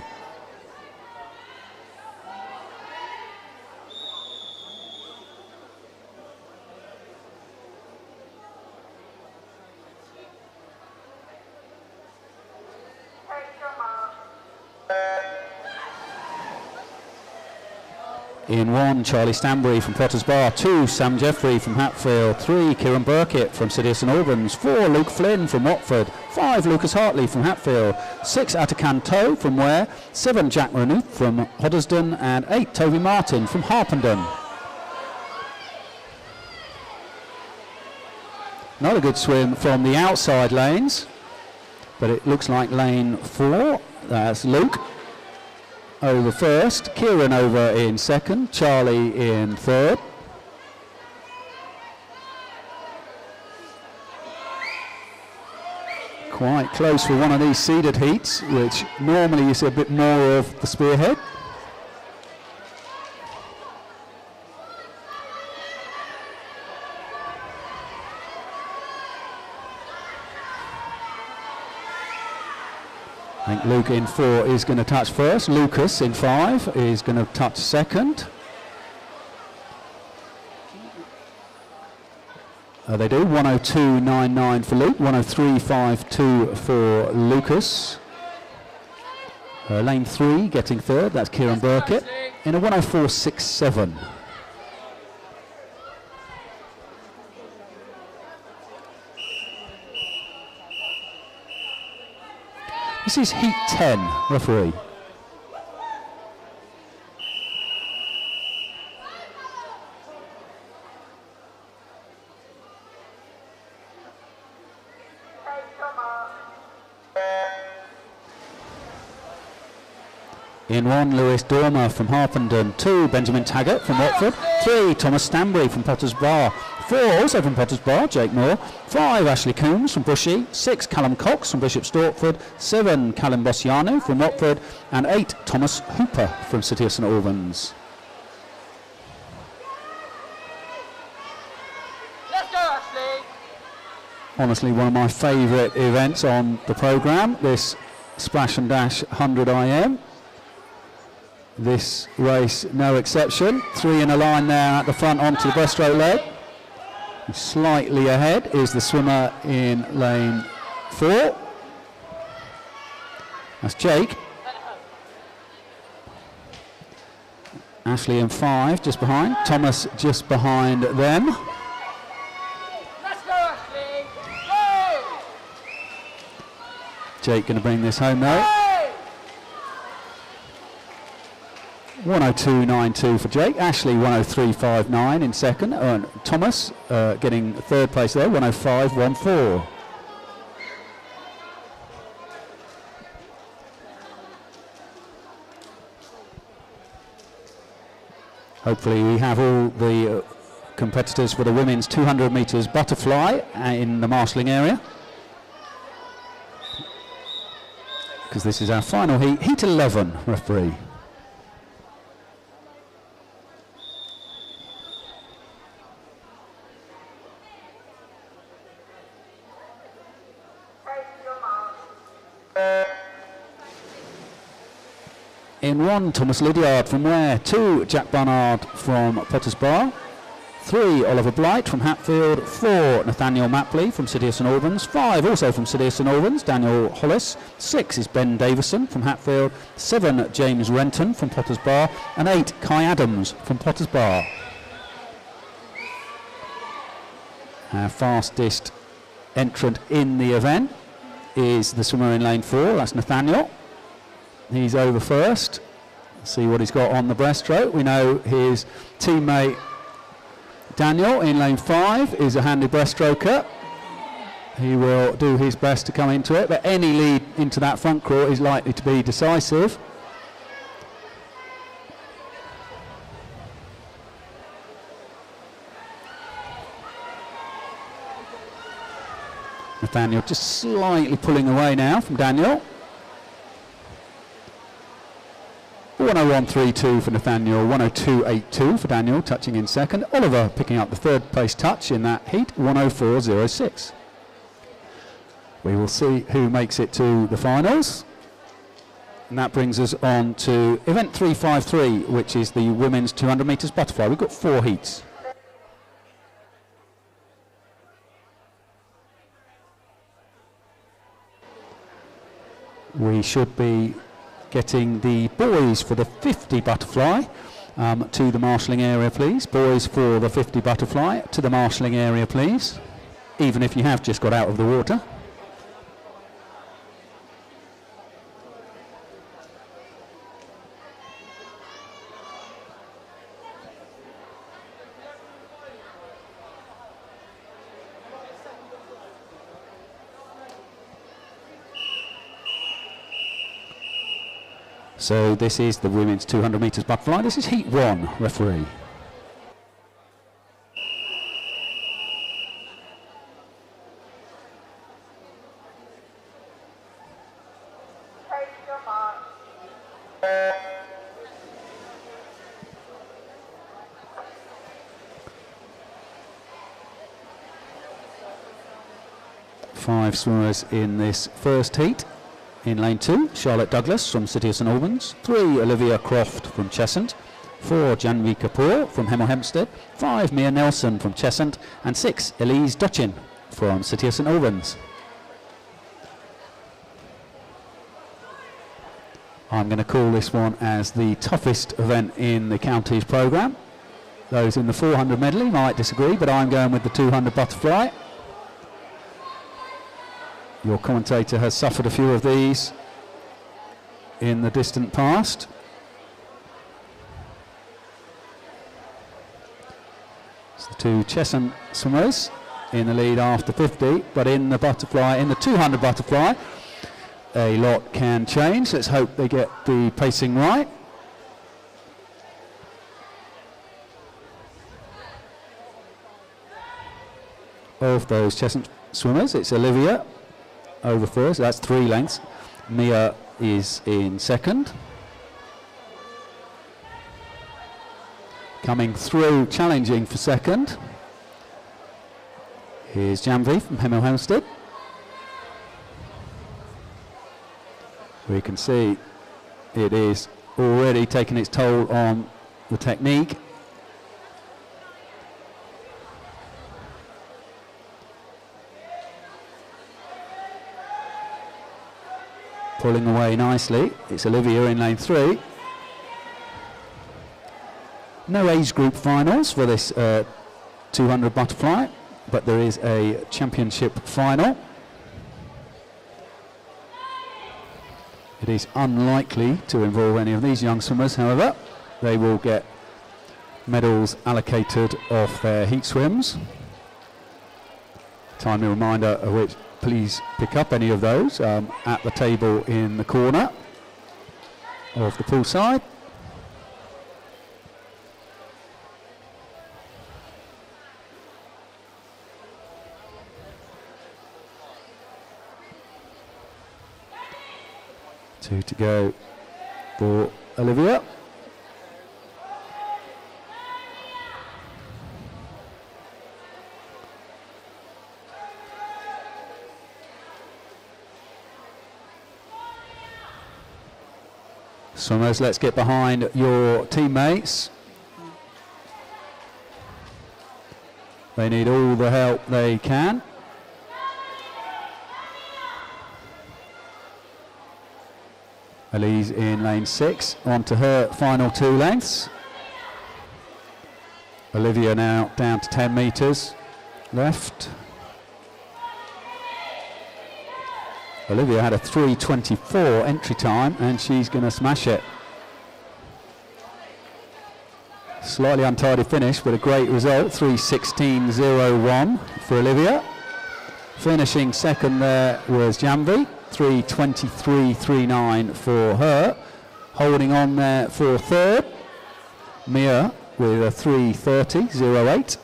In 1, Charlie Stanbury from Potters Bar. 2, Sam Jeffrey from Hatfield. 3, Kieran Burkett from City St Albans. 4, Luke Flynn from Watford. 5, Lucas Hartley from Hatfield. 6, Atakan Toe from Ware. 7, Jack Renouf from Hoddesdon. And 8, Toby Martin from Harpenden. Another good swim from the outside lanes, but it looks like lane 4. That's Luke over first, Kieran over in second, Charlie in third. Quite close for one of these seeded heats, which normally you see a bit more of the spearhead. I think Luke in 4 is going to touch first. Lucas in 5 is going to touch second. They do 102.99 for Luke, 103.52 for Lucas. Lane 3 getting third, that's Kieran Burkett in a 104.67. This is heat 10, referee. In 1, Lewis Dormer from Harpenden. 2, Benjamin Taggart from Watford. 3, Thomas Stanbury from Potters Bar. 4, also from Potters Bar, Jake Moore. 5, Ashley Coombs from Bushy. 6, Callum Cox from Bishop Stortford. 7, Callum Bossiano from Watford. And 8, Thomas Hooper from City of St Albans. Let's go, Ashley! Honestly, one of my favourite events on the programme, this Splash and Dash 100 IM. This race, no exception. 3 in a line there at the front onto the breaststroke leg. Slightly ahead is the swimmer in lane 4. That's Jake. Ashley in 5, just behind. Thomas just behind them. Let's go, Ashley! Go! Jake going to bring this home though. 102.92 for Jake. Ashley 103.59 in second. Thomas getting third place there, 105.14. Hopefully we have all the competitors for the women's 200 metres butterfly in the marshalling area, because this is our final heat, heat 11, referee. In 1, Thomas Lydiard from Ware. 2, Jack Barnard from Potters Bar. 3, Oliver Blight from Hatfield. 4, Nathaniel Mapley from City of St Albans. 5, also from City of St Albans, Daniel Hollis. 6 is Ben Davison from Hatfield. 7, James Renton from Potters Bar. And 8, Kai Adams from Potters Bar. Our fastest entrant in the event is the swimmer in lane 4, that's Nathaniel. He's over first. See what he's got on the breaststroke. We know his teammate Daniel in lane 5 is a handy breaststroker. He will do his best to come into it, but any lead into that front court is likely to be decisive. Nathaniel just slightly pulling away now from Daniel. 101.32 for Nathaniel, 102.82 for Daniel, touching in second. Oliver picking up the third place touch in that heat, 104.06. We will see who makes it to the finals. And that brings us on to event 353, which is the women's 200 metres butterfly. We've got 4 heats. We should be getting the boys for the 50 butterfly to the marshalling area, please. Boys for the 50 butterfly to the marshalling area, please. Even if you have just got out of the water. So this is the women's 200 metres butterfly. This is heat 1, referee. Take your mark. Five swimmers in this first heat. In lane 2, Charlotte Douglas from City of St Albans. 3, Olivia Croft from Cheshunt. 4, Janvi Kapoor from Hemel Hempstead. 5, Mia Nelson from Cheshunt. And 6, Elise Dutchin from City of St Albans. I'm going to call this one as the toughest event in the county's programme. Those in the 400 medley might disagree, but I'm going with the 200 butterfly. Your commentator has suffered a few of these in the distant past. It's the 2 Cheshunt swimmers in the lead after 50, but in the butterfly, in the 200 butterfly, a lot can change. Let's hope they get the pacing right. Of those Cheshunt swimmers, it's Olivia over first, that's 3 lengths. Mia is in second. Coming through, challenging for second, is Janvi from Hemel Hempstead. We can see it is already taking its toll on the technique. Pulling away nicely. It's Olivia in lane 3. No age group finals for this 200 butterfly, but there is a championship final. It is unlikely to involve any of these young swimmers, however. They will get medals allocated off their heat swims. Timely reminder of which, please pick up any of those at the table in the corner of the poolside. Two to go for Olivia. Swimmers, let's get behind your teammates. They need all the help they can. Elise in lane 6, on to her final 2 lengths. Olivia now down to 10 metres left. Olivia had a 3:24 entry time and she's going to smash it. Slightly untidy finish, but a great result, 3:16.01 for Olivia. Finishing second there was Janvi, 3:23.39 for her. Holding on there for third, Mia with a 3:30.08.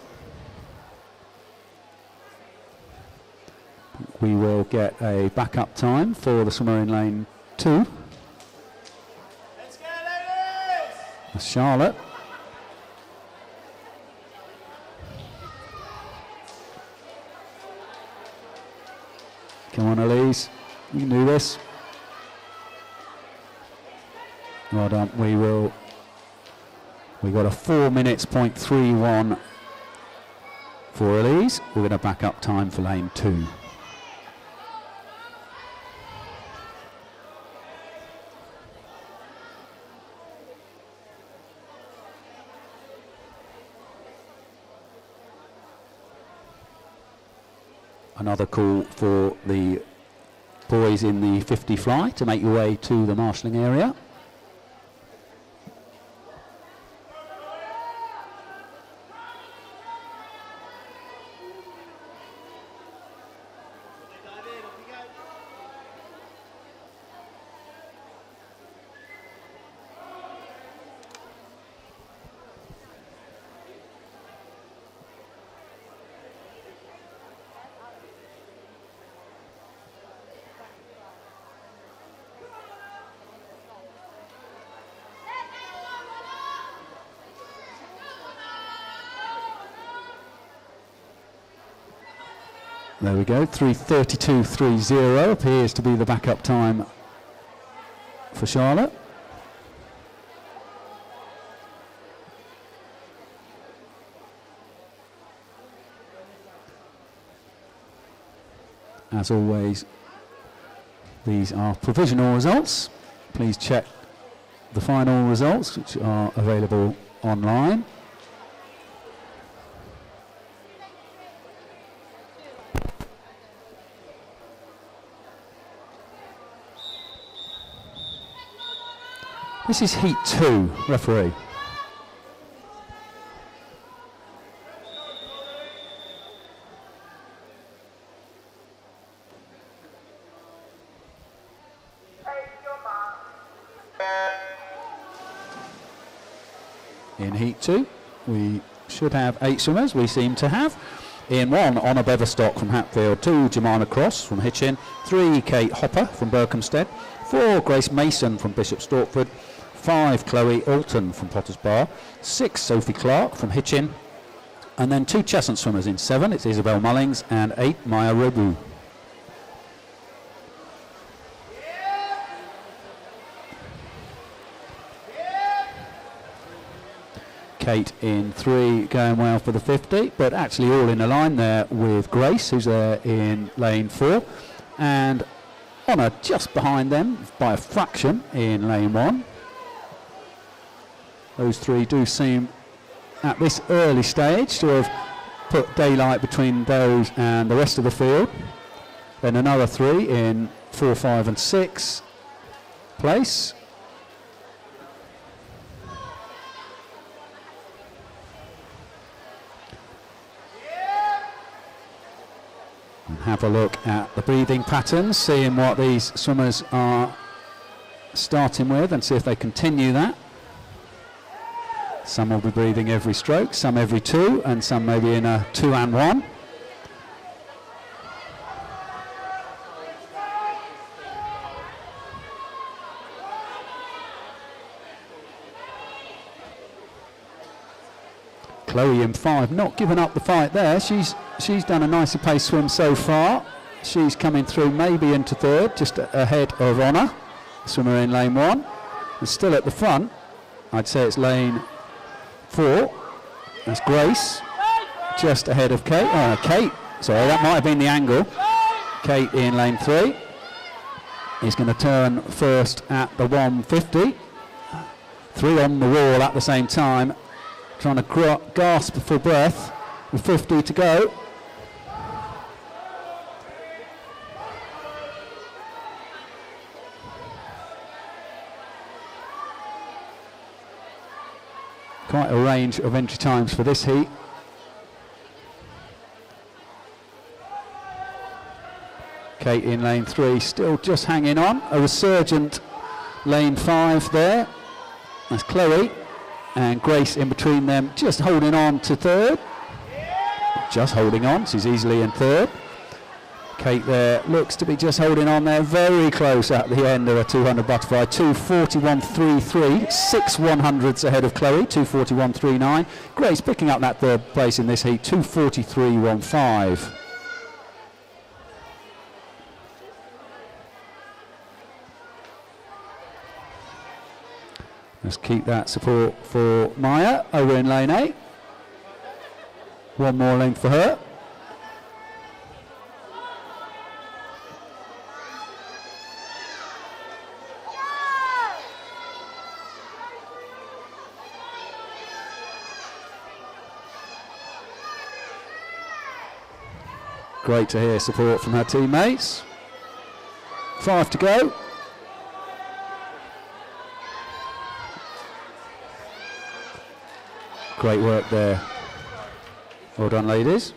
We will get a backup time for the swimmer in lane 2. Let's go, ladies! That's Charlotte. Come on, Elise. You can do this. Well done. We got a 4 minutes .31 for Elise. We're going to back up time for lane 2. another call for the boys in the 50 fly to make your way to the marshalling area. There we go, 3:32.30 appears to be the backup time for Charlotte. As always, these are provisional results. Please check the final results, which are available online. This is heat 2, referee. In heat 2, we should have 8 swimmers. We seem to have. In 1, Honor Beverstock from Hatfield, 2, Jemima Cross from Hitchin, 3, Kate Hopper from Berkhamsted, 4, Grace Mason from Bishop Stortford, 5, Chloe Alton from Potters Bar, 6, Sophie Clark from Hitchin, and then 2 Cheshunt swimmers in 7. It's Isabel Mullings, and 8, Maya Rebu. Kate in 3, going well for the 50, but actually all in a line there with Grace, who's there in lane 4, and Honor just behind them by a fraction in lane 1. Those 3 do seem, at this early stage, to have put daylight between those and the rest of the field. Then another 3 in 4, 5 and 6 place. And have a look at the breathing patterns, seeing what these swimmers are starting with and see if they continue that. Some will be breathing every stroke, some every 2, and some maybe in a 2 and 1. Chloe in 5, not giving up the fight there. She's done a nicely paced swim so far. She's coming through maybe into 3rd, just ahead of Honor, swimmer in lane 1. And still at the front, I'd say it's lane 4. That's Grace, just ahead of Kate. Kate, sorry, that might have been the angle. Kate in lane 3 is going to turn first at the 150. 3 on the wall at the same time, trying to gasp for breath with 50 to go. Quite a range of entry times for this heat. Kate in lane 3, still just hanging on. A resurgent lane 5 there. That's Chloe. And Grace in between them, just holding on to 3rd. Just holding on, she's easily in 3rd. Kate there looks to be just holding on there, very close at the end of a 200 butterfly. 2:41.33, 6 100s ahead of Chloe, 2:41.39. Grace picking up that 3rd place in this heat, 2:43.15. Let's keep that support for Maya over in lane 8. One more length for her. Great to hear support from her teammates. 5 to go. Great work there. Well done, ladies.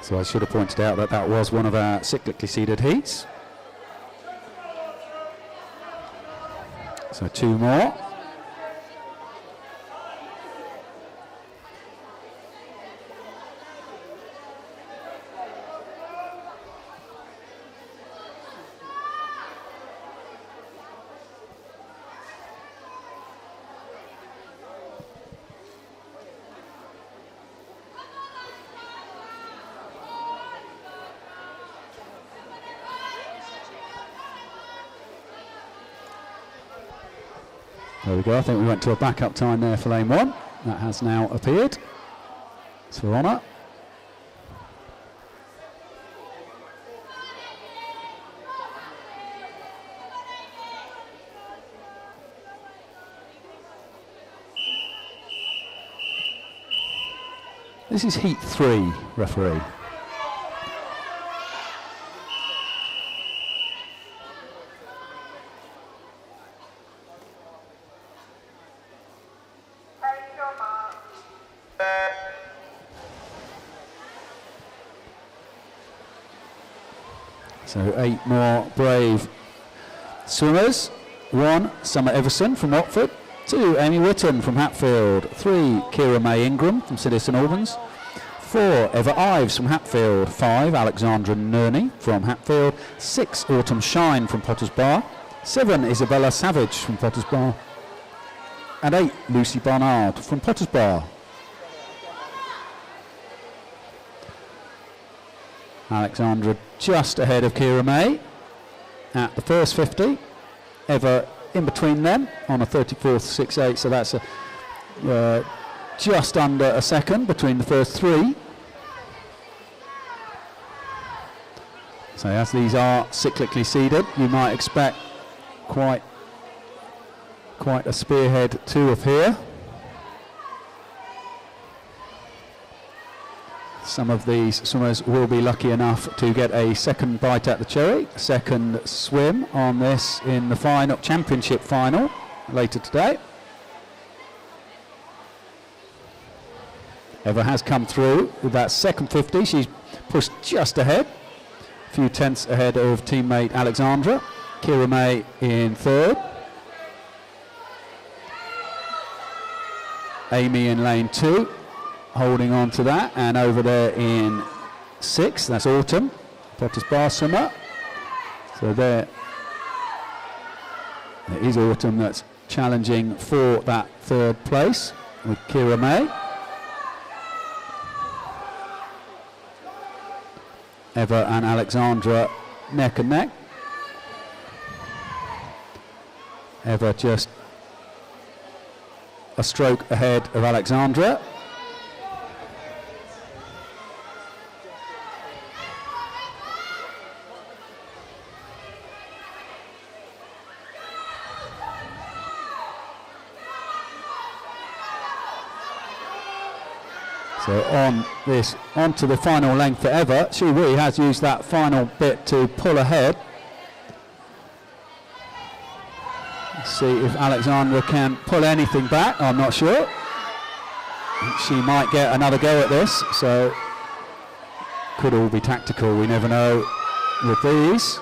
So I should have pointed out that that was one of our cyclically seeded heats. So 2 more. There we go. I think we went to a backup time there for lane 1. That has now appeared. It's for honour. This is heat 3, referee. So 8 more brave swimmers. 1, Summer Everson from Watford. 2, Amy Whitton from Hatfield. 3, Kira May Ingram from City St Albans. 4, Eva Ives from Hatfield. 5, Alexandra Nerney from Hatfield. 6, Autumn Shine from Potters Bar. 7, Isabella Savage from Potters Bar. And 8, Lucy Barnard from Potters Bar. Alexandra just ahead of Kira May at the first 50. Eva in between them on a 34th 6.8, so that's just under a second between the first 3. So as these are cyclically seeded, you might expect quite a spearhead 2 up here. Some of these swimmers will be lucky enough to get a second bite at the cherry, second swim on this in the final championship final later today. Eva has come through with that second 50. She's pushed just ahead, a few tenths ahead of teammate Alexandra. Kira May in 3rd. Amy in lane 2. Holding on to that, and over there in 6th, that's Autumn, Potters Bar swimmer. So there is Autumn that's challenging for that 3rd place with Kira May. Eva and Alexandra neck and neck. Eva just a stroke ahead of Alexandra. So on to the final length for Eva. She really has used that final bit to pull ahead. Let's see if Alexandra can pull anything back. I'm not sure. She might get another go at this, so could all be tactical. We never know with these.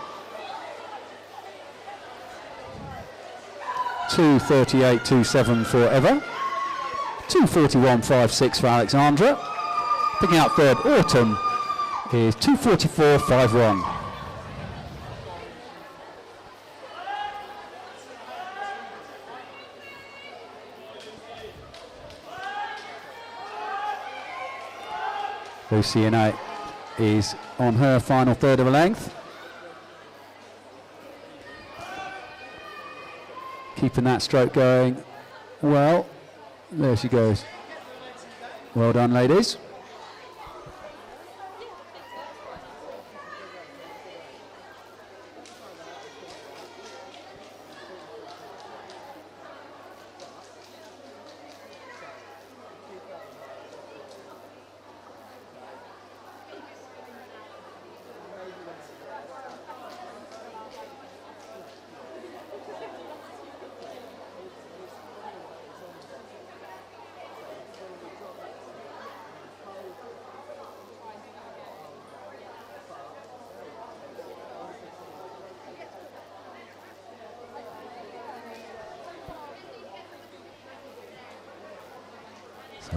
2:38.27 for Eva. 2:41.56 for Alexandra. Picking out 3rd, Autumn, is 2:44.51. Lucy is on her final 3rd of a length. Keeping that stroke going well. There she goes. Well done, ladies.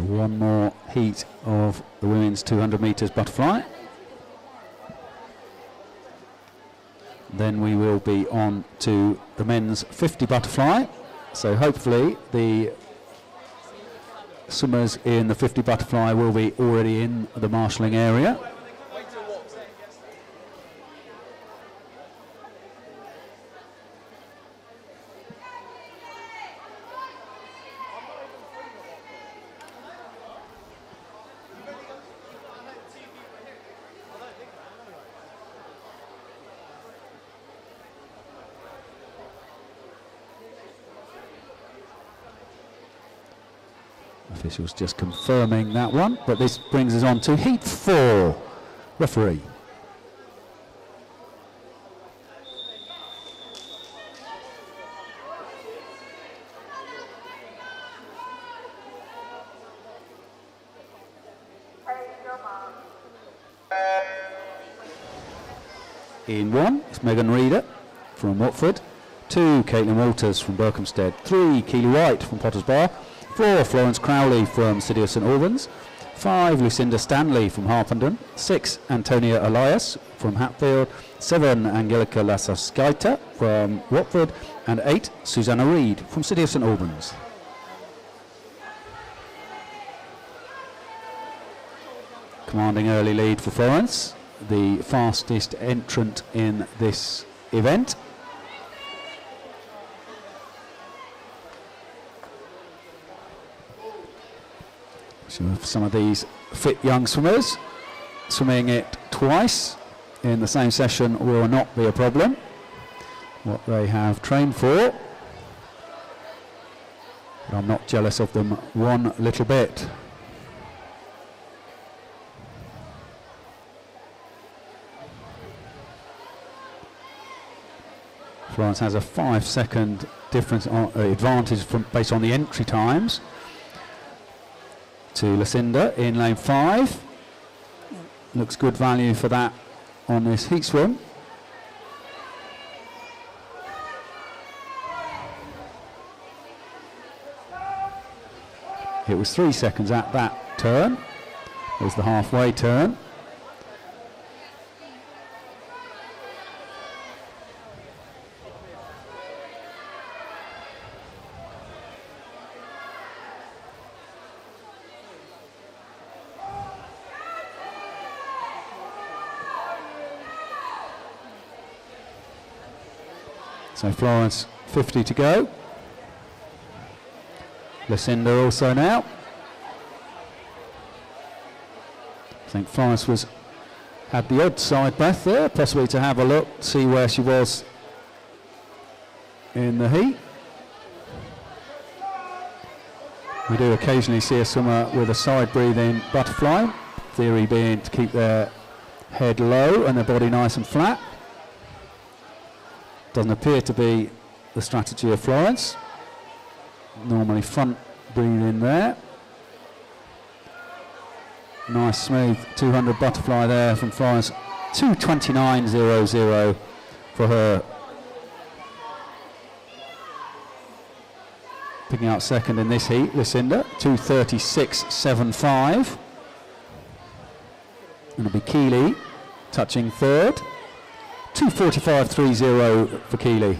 One more heat of the women's 200 metres butterfly. Then we will be on to the men's 50 butterfly. So hopefully the swimmers in the 50 butterfly will be already in the marshalling area. Officials just confirming that one, but this brings us on to heat 4. Referee. In 1, it's Megan Reader from Watford. 2, Caitlin Walters from Berkhamsted. 3, Keely White from Potters Bar. 4, Florence Crowley from City of St Albans. 5, Lucinda Stanley from Harpenden. 6, Antonia Elias from Hatfield. 7, Angelica Lasaskaita from Watford. And 8, Susanna Reid from City of St Albans. Commanding early lead for Florence, the fastest entrant in this event. So some of these fit young swimmers, swimming it twice in the same session will not be a problem. What they have trained for. But I'm not jealous of them one little bit. Florence has a 5-second difference advantage based on the entry times to Lucinda in lane 5. Looks good value for that on this heat swim. It was 3 seconds at that turn. It was the halfway turn. So Florence 50 to go. Lucinda also now. I think Florence had the odd side breath there, possibly to have a look, see where she was in the heat. We do occasionally see a swimmer with a side breathing butterfly, theory being to keep their head low and their body nice and flat. Doesn't appear to be the strategy of Florence. Normally front breathing there. Nice smooth 200 butterfly there from Florence. 2:29.00 for her. Picking out second in this heat, Lucinda. 2:36.75. And it'll be Keely touching third. 2:45.30 for Keely.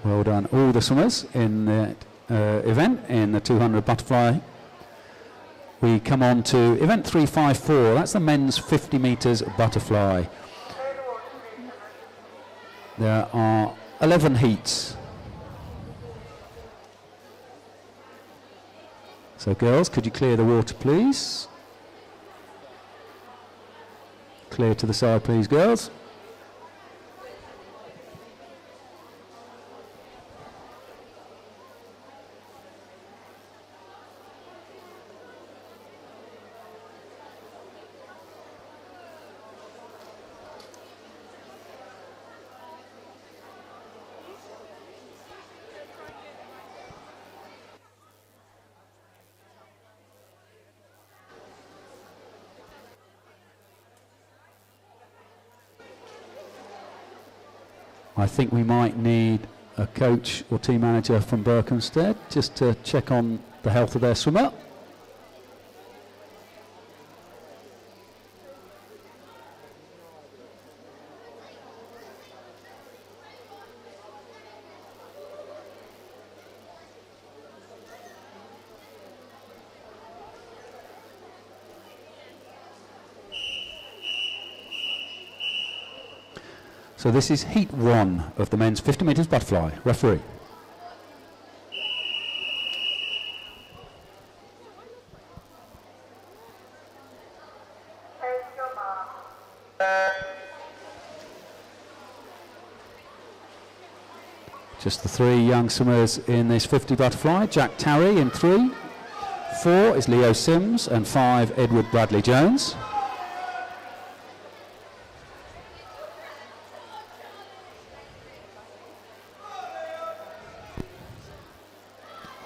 Well done, all the swimmers in the event in the 200 butterfly. We come on to event 354. That's the men's 50 metres butterfly. There are 11 heats. So girls, could you clear the water please? Clear to the side please, girls. I think we might need a coach or team manager from Berkhamsted just to check on the health of their swimmer. So this is heat 1 of the men's 50 metres butterfly. Referee. Take your mark. Just the 3 young swimmers in this 50 butterfly. Jack Tarry in 3. 4 is Leo Sims, and 5 Edward Bradley Jones.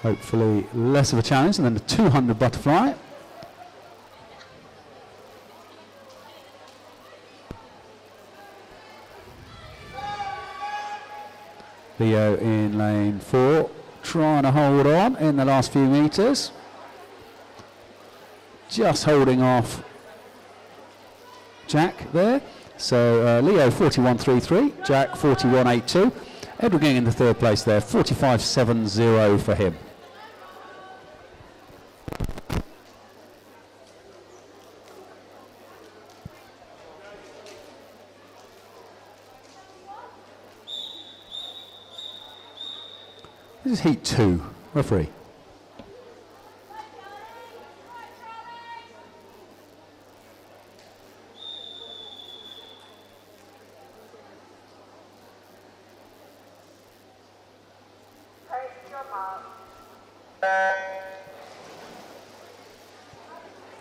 Hopefully less of a challenge than the 200 butterfly. Leo in lane 4, trying to hold on in the last few metres. Just holding off Jack there. So Leo 41.33, Jack 41.82. Edward getting in the 3rd place there, 45.70 for him. This is heat 2. Referee. Take your mark.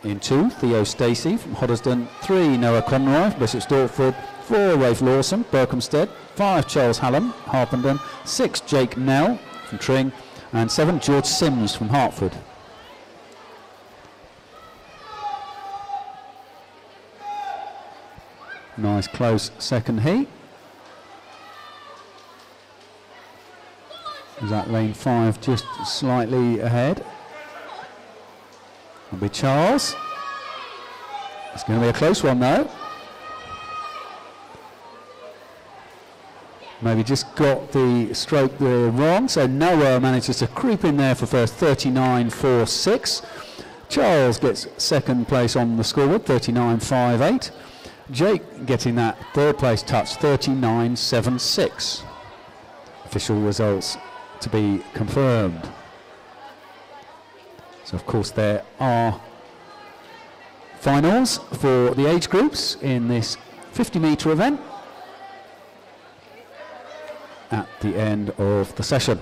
In 2, Theo Stacey from Hoddesdon. 3, Noah Conroy from Bishop Stortford. 4, Rafe Lawson, Berkhamsted. 5, Charles Hallam, Harpenden. 6, Jake Nell from Tring. And 7, George Sims from Hertford. Nice close second heat. Is that lane 5 just slightly ahead? It'll be Charles. It's going to be a close one though. Maybe just got the stroke there wrong, so Noah manages to creep in there for first, 39.46. Charles gets 2nd place on the scoreboard, 39.58. Jake getting that 3rd place touch, 39.76. Official results to be confirmed. So of course there are finals for the age groups in this 50 metre event at the end of the session.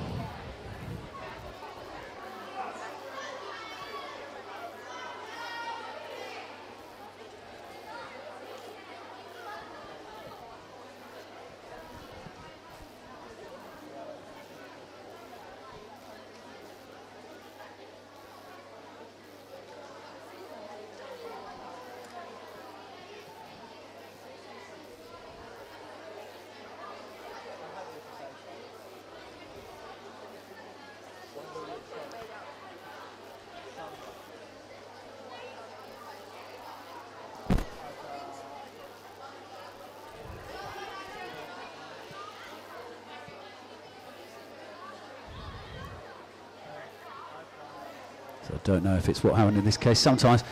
So I don't know if it's what happened in this case. Sometimes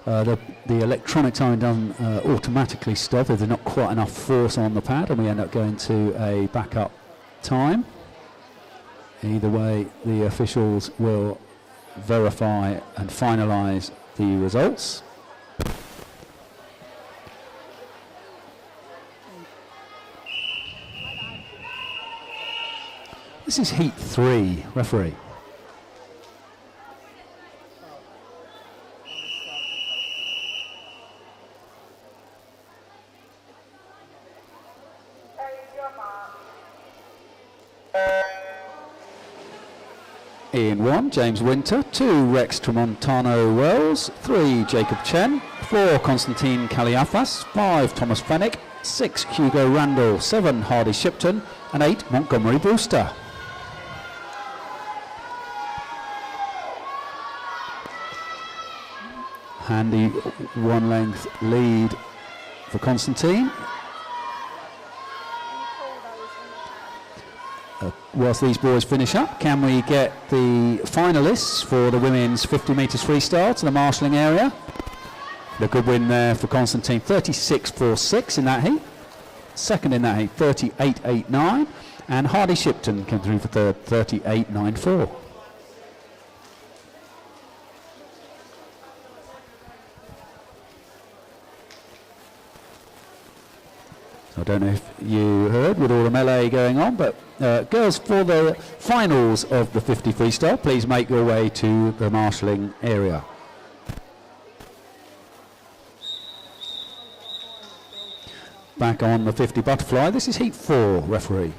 the electronic time doesn't automatically stop if there's not quite enough force on the pad, and we end up going to a backup time. Either way, the officials will verify and finalise the results. This is heat 3, referee. In 1, James Winter. 2, Rex Tramontano Wells. 3, Jacob Chen. 4, Constantine Kaliafas. 5, Thomas Fennick. 6 Hugo Randall, 7 Hardy Shipton and 8 Montgomery Brewster. Handy 1 length lead for Constantine. Whilst these boys finish up, can we get the finalists for the women's 50 metres freestyle to the marshalling area? A good win there for Constantine, 36.46 in that heat. Second in that heat, 38.89. And Hardy Shipton came through for third, 38.94. I don't know if you heard with all the melee going on, but girls, for the finals of the 50 freestyle, please make your way to the marshalling area. Back on the 50 butterfly, this is heat 4, referee.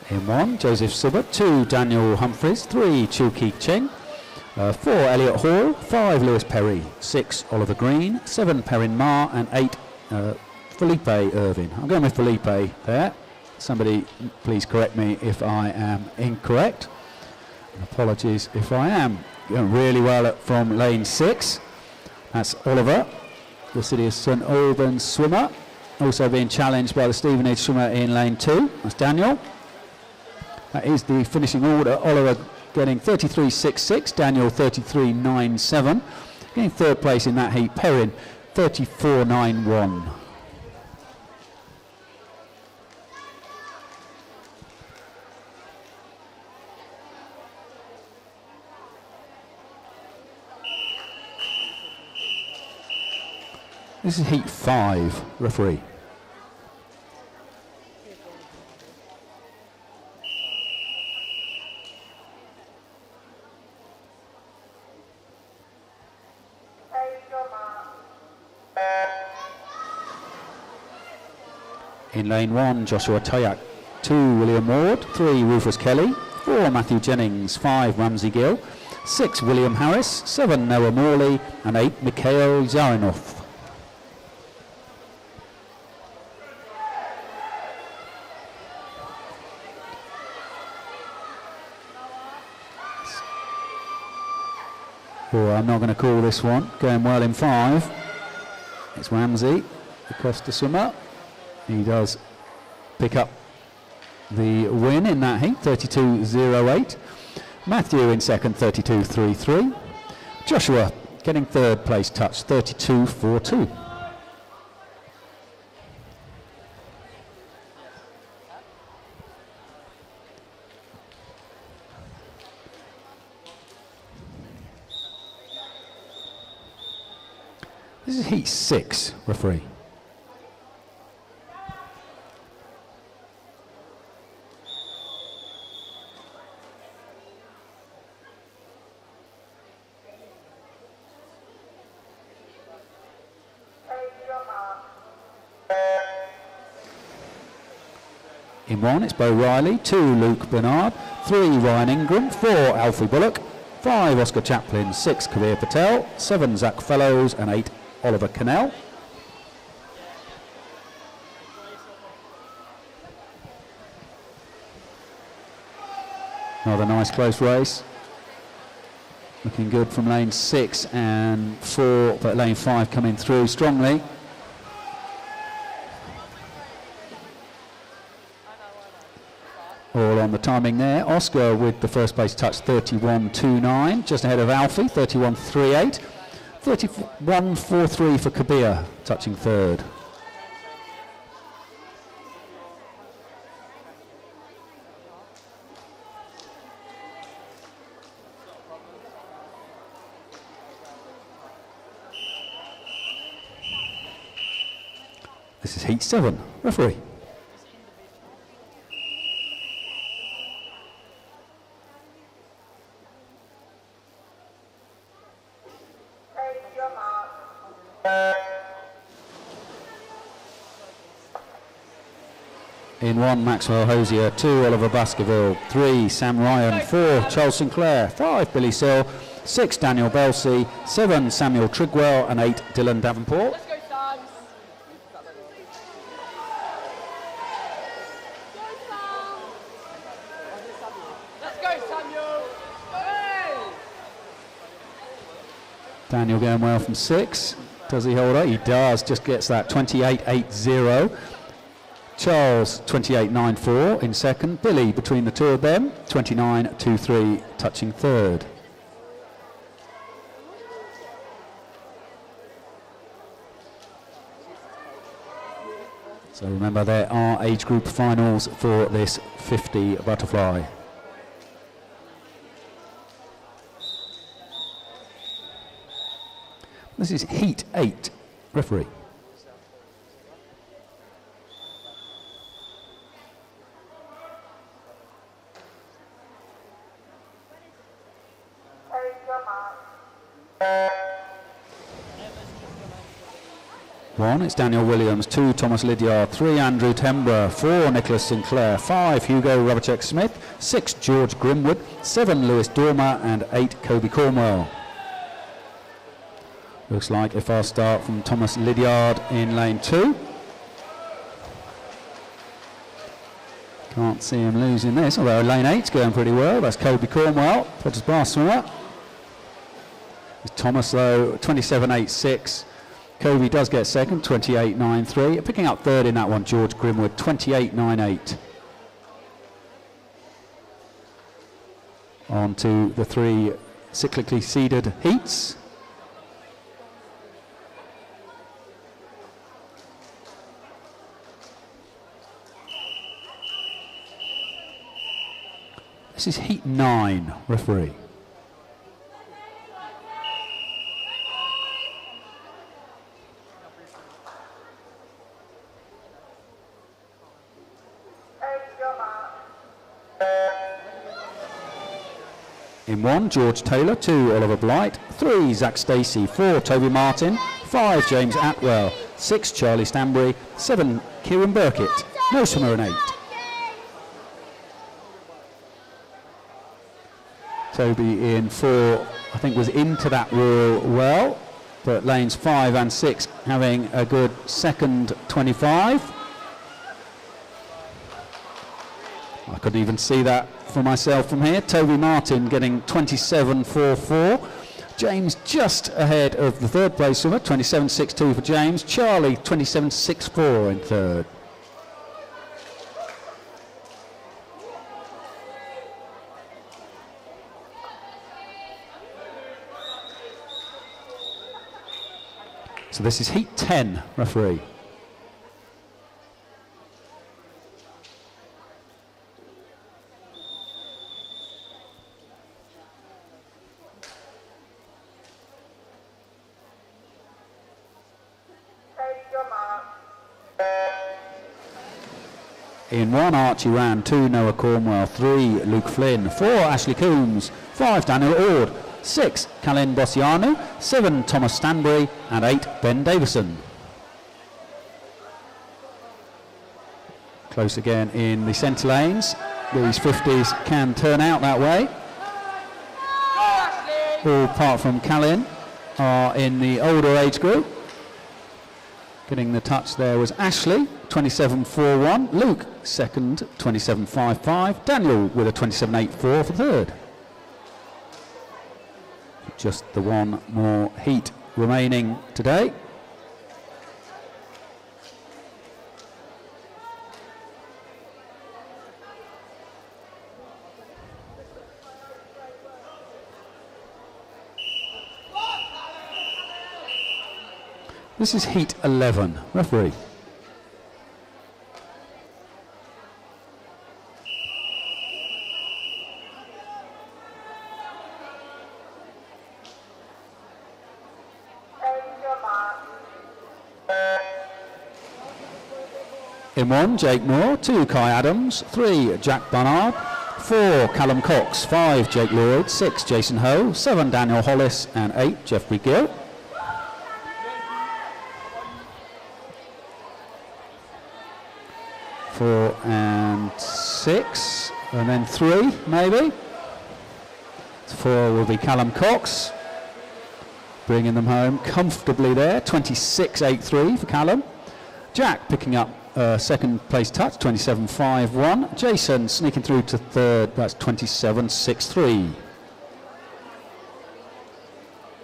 In 1, Joseph Sibbert. 2, Daniel Humphreys. 3, Chu Ki Ching. 4, Elliot Hall. 5, Lewis Perry. 6, Oliver Green. 7, Perrin Ma. And 8, Felipe Irvin. I'm going with Felipe there. Somebody please correct me if I am incorrect. Apologies if I am. Going really well from lane 6. That's Oliver, the City of St Albans swimmer. Also being challenged by the Stevenage swimmer in lane 2. That's Daniel. That is the finishing order. Oliver getting 33.66, Daniel 33.97. Getting third place in that heat, Perrin 34.91. This is heat 5, referee. In lane 1, Joshua Tayak. 2, William Ward. 3, Rufus Kelly. 4, Matthew Jennings. 5, Ramsey Gill. 6, William Harris. 7, Noah Morley. And 8, Mikhail Zarinov. Oh, I'm not going to call this one. Going well in 5. It's Ramsey, the Costa swimmer. He does pick up the win in that heat, 32.08. Matthew in second, 32.33. Joshua getting third place touch, 32.42. This is heat 6, referee. In 1, it's Bo Riley. 2, Luke Bernard. 3, Ryan Ingram. 4, Alfie Bullock. 5, Oscar Chaplin. 6, Kabir Patel. 7, Zach Fellows. And 8, Oliver Cannell. Another nice close race. Looking good from lane 6 and 4, but lane 5 coming through strongly. All on the timing there. Oscar with the first place touch, 31.29, just ahead of Alfie, 31.38. 31.43 for Kabir, touching third. This is heat 7. Referee. In 1, Maxwell Hosier. 2, Oliver Baskerville. 3, Sam Ryan. 4, Charles Sinclair. 5, Billy Sill. 6, Daniel Belsey. 7, Samuel Trigwell. And 8, Dylan Davenport. Let's go, Sam. Let's go, Samuel. Hey! Daniel going well from 6. Does he hold it? He does. Just gets that 28.80. Charles 28.94 in second. Billy between the two of them 29.23 touching third. So remember, there are age group finals for this 50 butterfly. This is heat 8. Referee. Take your mark. 1, it's Daniel Williams. 2, Thomas Lydiard. 3, Andrew Tembra. 4, Nicholas Sinclair. 5, Hugo Robachek-Smith. 6, George Grimwood. 7, Lewis Dormer. And 8, Kobe Cornwell. Looks like a fast start from Thomas Lydiard in lane 2. Can't see him losing this, although lane 8's going pretty well. That's Kobe Cornwell, Petters bar swimmer. Thomas, though, 27.86. Kobe does get second, 28.93. Picking up third in that one, George Grimwood, 28.98. On to the 3 cyclically seeded heats. This is heat 9, referee. Take your mark. In 1, George Taylor. 2, Oliver Blight. 3, Zach Stacey. 4, Toby Martin. 5, James Atwell. 6, Charlie Stanbury. 7, Kieran Burkitt. No swimmer in 8. Toby in 4, I think, was into that rule well, but lanes 5 and 6 having a good second 25. I couldn't even see that for myself from here. Toby Martin getting 27.44. James just ahead of the third place swimmer, 27.62 for James. Charlie 27.64 in third. So this is heat 10, referee. Take your mark. In 1, Archie Rand. 2, Noah Cornwell. 3, Luke Flynn. 4, Ashley Coombs. 5, Daniel Ord. 6, Calin Bossianu. 7, Thomas Stanbury. And 8, Ben Davison. Close again in the centre lanes. These 50s can turn out that way. All apart from Calin are in the older age group. Getting the touch there was Ashley, 27.41. Luke, second, 27.55. Daniel with a 27.84 for third. Just the one more heat remaining today. This is heat 11. Referee. Take your mark. In 1, Jake Moore. 2, Kai Adams. 3, Jack Barnard. 4, Callum Cox. 5, Jake Lloyd. 6, Jason Ho. 7, Daniel Hollis. And 8, Jeffrey Gill. 4 and 6, and then 3 maybe. 4 will be Callum Cox, bringing them home comfortably there. 26.83 for Callum. Jack picking up second place touch, 27.51. Jason sneaking through to third, that's 27.63.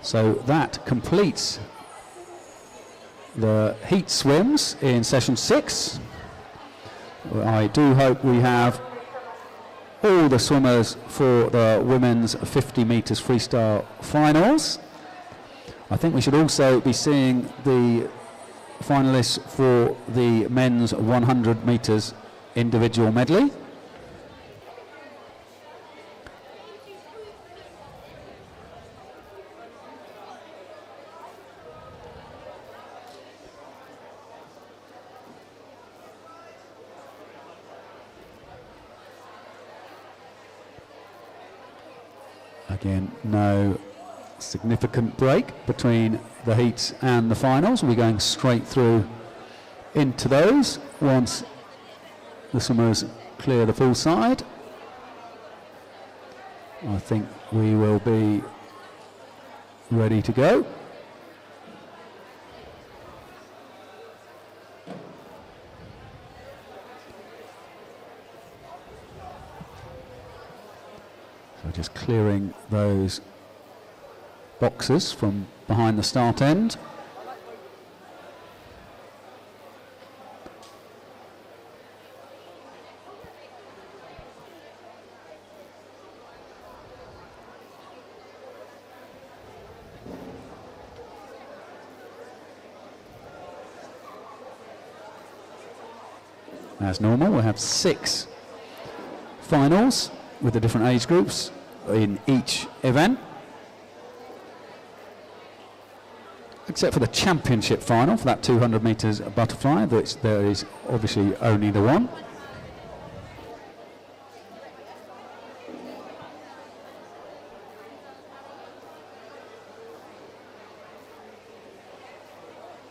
So that completes the heat swims in session 6. I do hope we have all the swimmers for the women's 50 metres freestyle finals. I think we should also be seeing the finalists for the men's 100 metres individual medley. Again, no significant break between the heats and the finals. We're going straight through into those once the swimmers clear the full side. I think we will be ready to go. So just clearing those boxes from behind the start end. As normal, we'll have 6 finals with the different age groups in each event, except for the championship final for that 200 metres butterfly, which there is obviously only the one.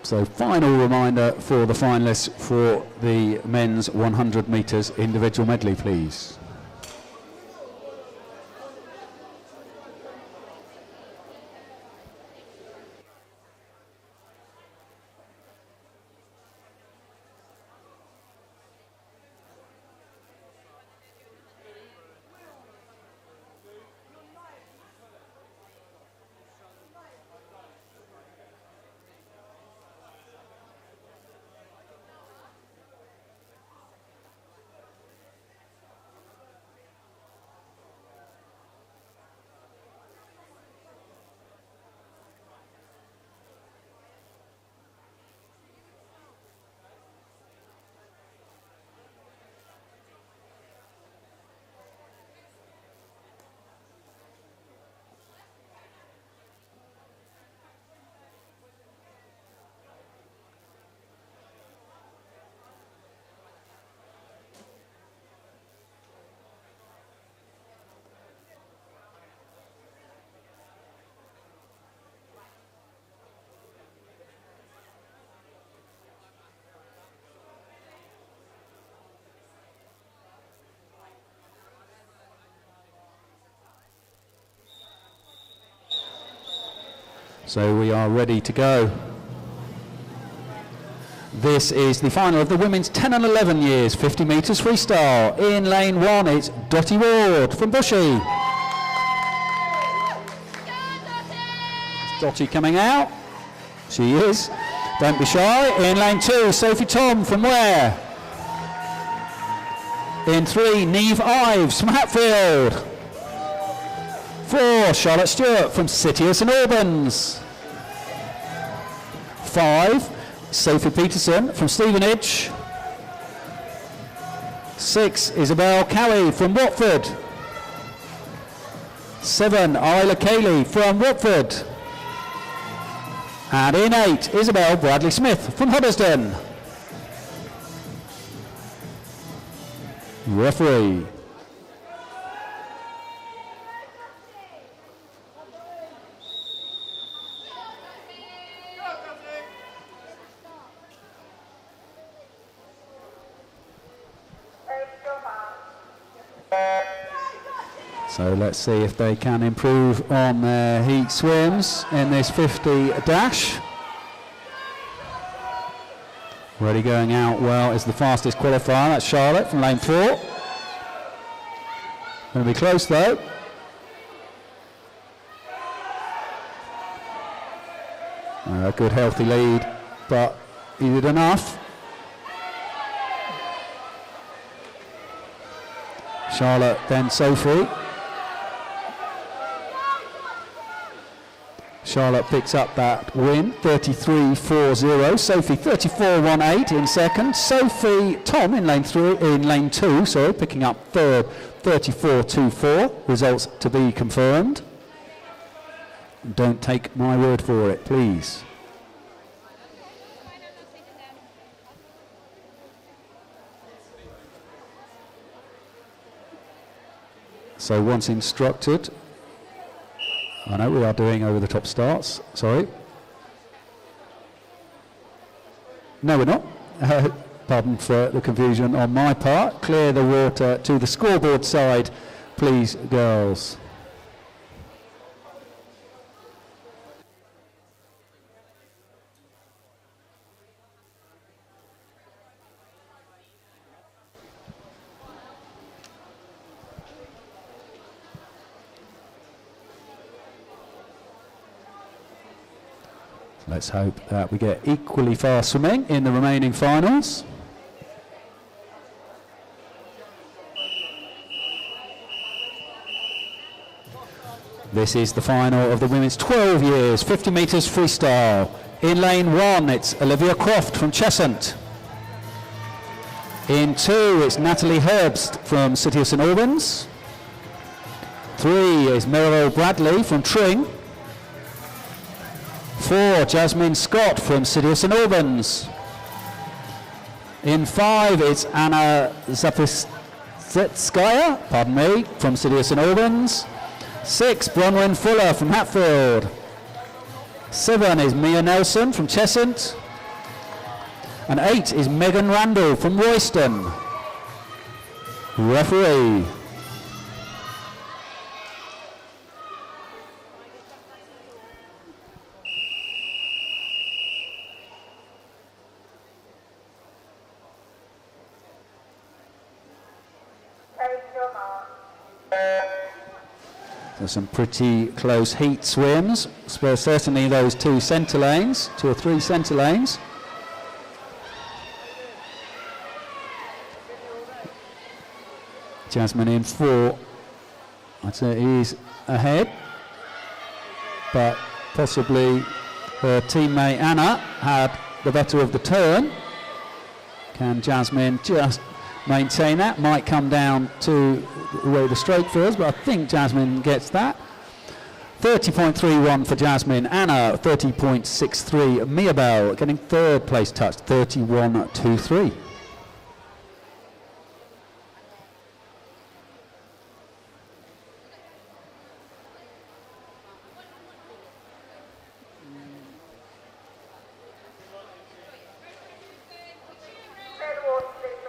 So final reminder for the finalists for the men's 100 metres individual medley, please. So we are ready to go. This is the final of the women's 10 and 11 years 50 metres freestyle. In lane 1 it's Dottie Ward from Bushy. Dottie coming out. She is. Don't be shy. In lane 2 Sophie Tom from Ware. In 3 Neve Ives from Hatfield. 4 Charlotte Stewart from City of St Albans. 5 Sophie Peterson from Stevenage. 6 Isabel Cowie from Watford. 7 Isla Cayley from Watford. And in 8 Isabel Bradley Smith from Hudderston. Referee. So let's see if they can improve on their heat swims in this 50 dash. Already going out well is the fastest qualifier. That's Charlotte from lane 4. Going to be close though. A good healthy lead, but he did enough. Charlotte, then Sophie. Charlotte picks up that win, 33.40. Sophie 34.18 in second. Sophie, Tom in lane 2, sorry, picking up third, 34.24. Results to be confirmed. Don't take my word for it, please. So once instructed, I know we are doing over the top starts, sorry. No, we're not. Pardon for the confusion on my part. Clear the water to the scoreboard side, please, girls. Let's hope that we get equally fast swimming in the remaining finals. This is the final of the women's 12 years, 50 metres freestyle. In lane 1, it's Olivia Croft from Cheshunt. In 2, it's Natalie Herbst from City of St Albans. 3 is Mirabelle Bradley from Tring. 4, Jasmine Scott from City of St Albans. In 5, it's Anna Zapistskaya, pardon me, from City of St Albans. 6, Bronwyn Fuller from Hatfield. 7 is Mia Nelson from Cheshunt. And 8 is Megan Randall from Royston. Referee. There's some pretty close heat swims, certainly those 2 centre lanes, 2 or 3 centre lanes. Jasmine in 4, I'd say he's ahead, but possibly her teammate Anna had the better of the turn. Can Jasmine just maintain that? Might come down to the way the stroke feels, but I think Jasmine gets that. 30.31 for Jasmine. Anna, 30.63. Mia Bell getting third place touch, 31.23.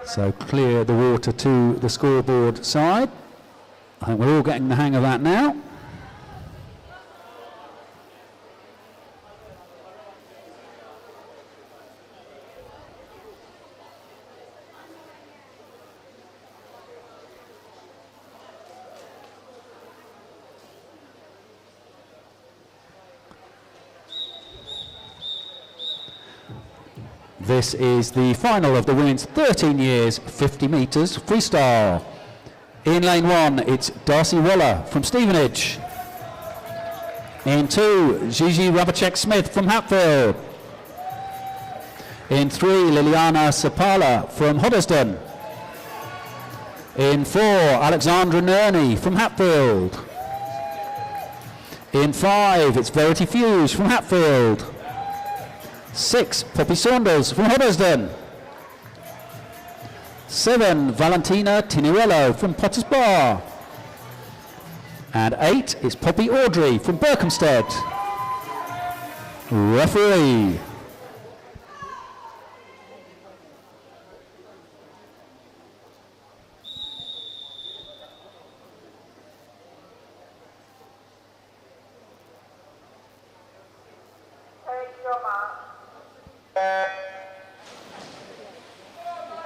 So clear the water to the scoreboard side. I think we're all getting the hang of that now. This is the final of the women's 13 years, 50 metres freestyle. In lane 1, it's Darcy Waller from Stevenage. In 2, Gigi Rabacek-Smith from Hatfield. In 3, Liliana Sapala from Hoddesdon. In 4, Alexandra Nerney from Hatfield. In 5, it's Verity Fuse from Hatfield. 6, Poppy Saunders from Hoddesdon. 7, Valentina Tiniello from Potters Bar. And 8 is Poppy Audrey from Berkhamsted. Referee.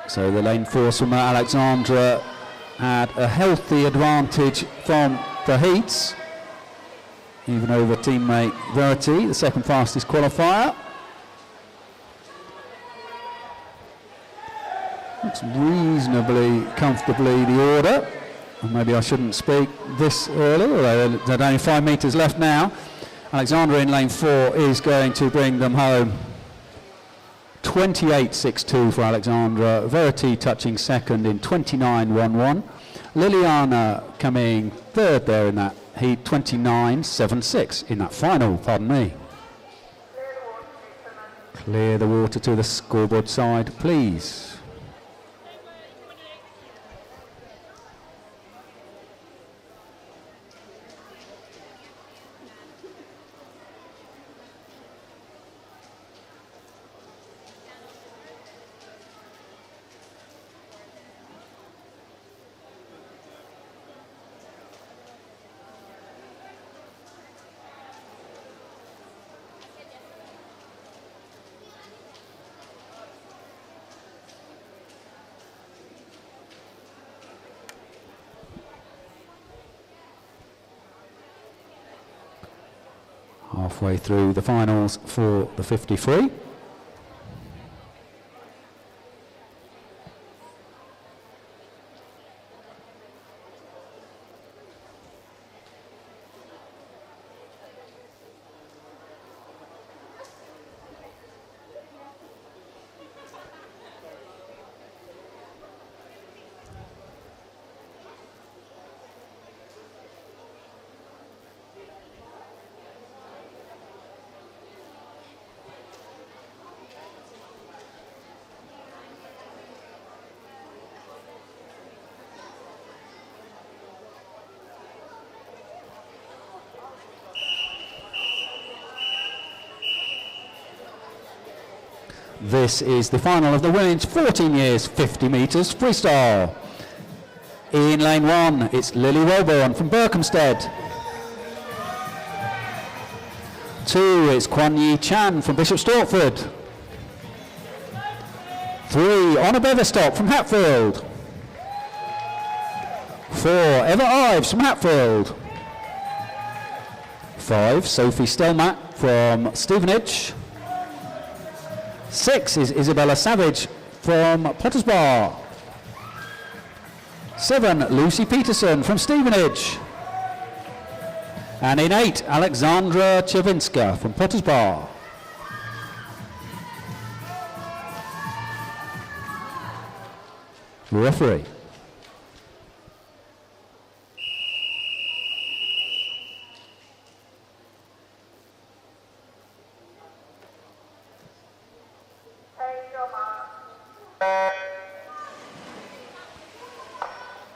So the lane 4 swimmer Alexandra had a healthy advantage from the heats, even over teammate Verity, the second fastest qualifier. Looks reasonably comfortably the order. Or maybe I shouldn't speak this early, although there's only 5 metres left now. Alexandra in lane 4 is going to bring them home. 28.62 for Alexandra. Verity touching second in 29.11. Liliana coming third there in that heat, 29.76 in that final, pardon me. Clear the water to the scoreboard side, please. Halfway through the finals for the 50 free. This is the final of the women's 14 years 50 metres freestyle. In lane 1, it's Lily Welborn from Berkhamsted. 2, it's Kwan Yi Chan from Bishop Stortford. 3, Honor Beverstock from Hatfield. 4, Eva Ives from Hatfield. 5, Sophie Stelmack from Stevenage. 6 is Isabella Savage from Potters Bar. 7, Lucy Peterson from Stevenage. And in 8, Alexandra Chevinska from Potters Bar. Referee.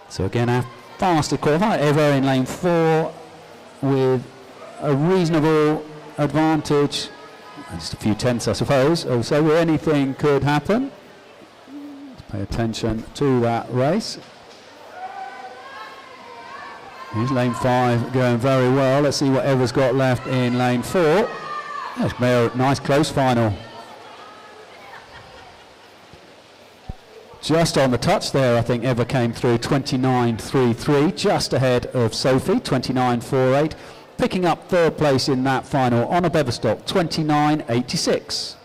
So again, our fastest qualifier ever in lane 4 with a reasonable advantage, just a few tenths I suppose, so where anything could happen. Let's pay attention to that race. Here's lane 5 going very well. Let's see what Eva's got left in lane 4. That's a nice close final. Just on the touch there, I think Eva came through 29.33, just ahead of Sophie, 29.48, picking up third place in that final. Honor Beverstock, 29.86.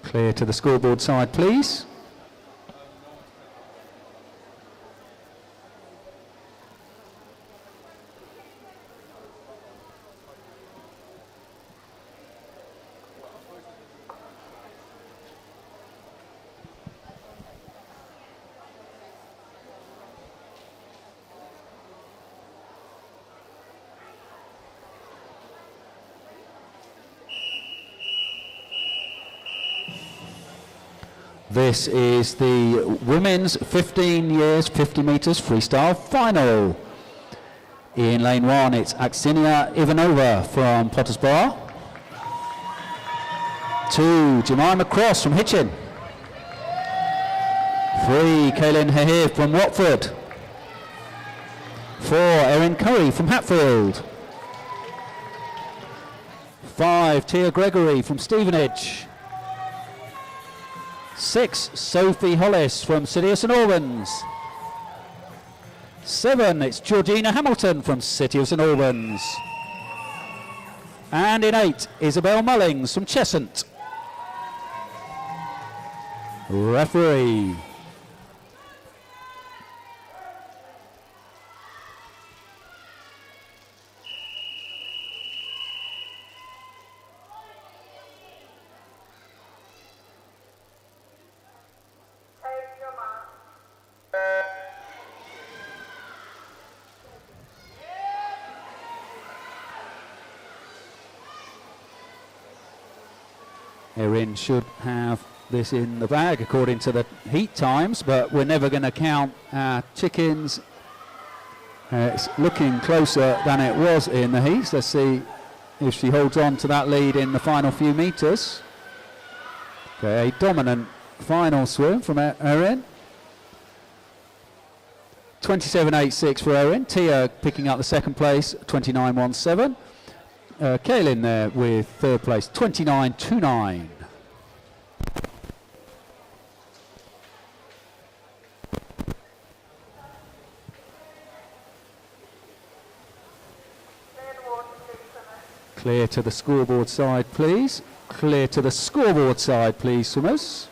Clear to the scoreboard side, please. This is the women's 15 years 50 metres freestyle final. In lane 1, it's Aksinia Ivanova from Potters Bar. 2, Jemima Cross from Hitchin. 3, Kaylin Hahir from Watford. 4, Erin Curry from Hatfield. 5, Tia Gregory from Stevenage. 6, Sophie Hollis from City of St Albans. 7, it's Georgina Hamilton from City of St Albans. And in 8, Isabel Mullings from Cheshunt. Referee. Take your mark. Erin should have this in the bag according to the heat times, but we're never going to count our chickens. It's looking closer than it was in the heats. Let's see if she holds on to that lead in the final few metres. Okay, a dominant final swim from Erin. 27.86 for Erin. Tia picking up the second place, 29.17. Kaylin there with third place, 29.29. Clear to the scoreboard side, please. Clear to the scoreboard side, please, swimmers.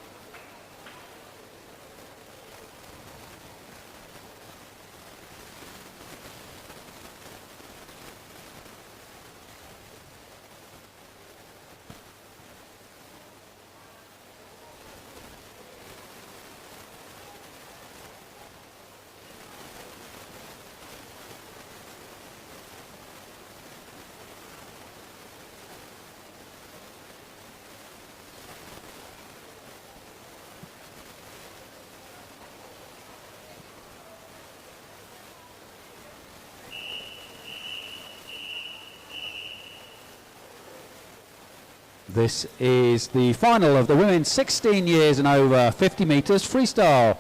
This is the final of the women's 16 years and over 50 metres freestyle.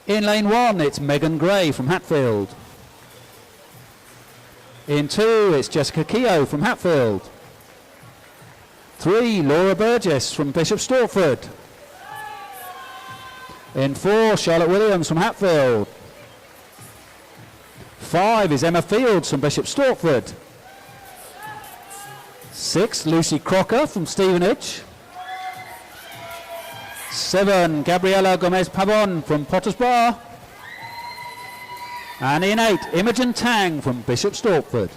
In lane 1, it's Megan Gray from Hatfield. In 2, it's Jessica Keogh from Hatfield. 3, Laura Burgess from Bishop Stortford. In 4, Charlotte Williams from Hatfield. 5 is Emma Fields from Bishop Stortford. 6, Lucy Crocker from Stevenage. 7, Gabriela Gomez Pavon from Potters Bar. And in 8, Imogen Tang from Bishop Stortford.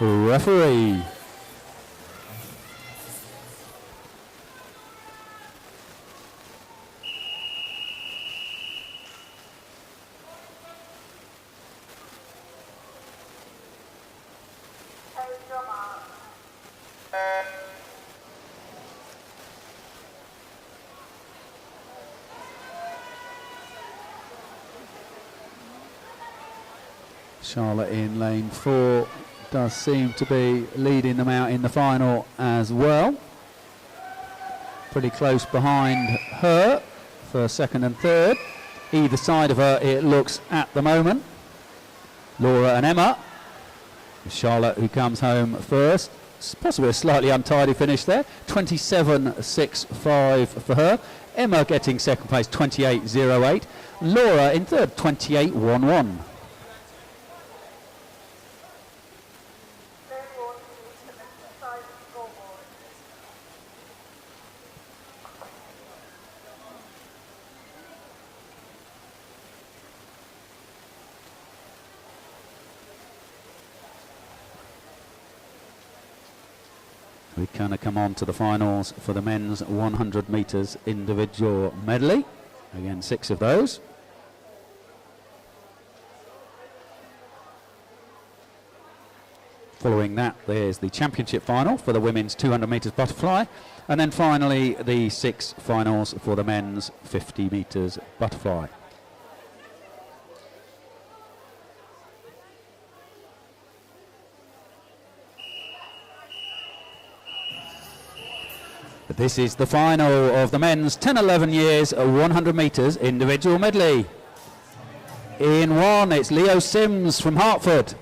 Referee. Take your mark. Charlotte in lane 4 does seem to be leading them out in the final as well. Pretty close behind her for second and third. Either side of her it looks at the moment. Laura and Emma. Charlotte who comes home first. It's possibly a slightly untidy finish there. 27.65 for her. Emma getting second place, 28.08. Laura in third, 28.11. We kind of come on to the finals for the men's 100 metres individual medley. Again, 6 of those. Following that, there's the championship final for the women's 200 metres butterfly. And then finally, the 6 finals for the men's 50 metres butterfly. This is the final of the men's 10-11 years 100 metres individual medley. In 1, it's Leo Sims from Hertford.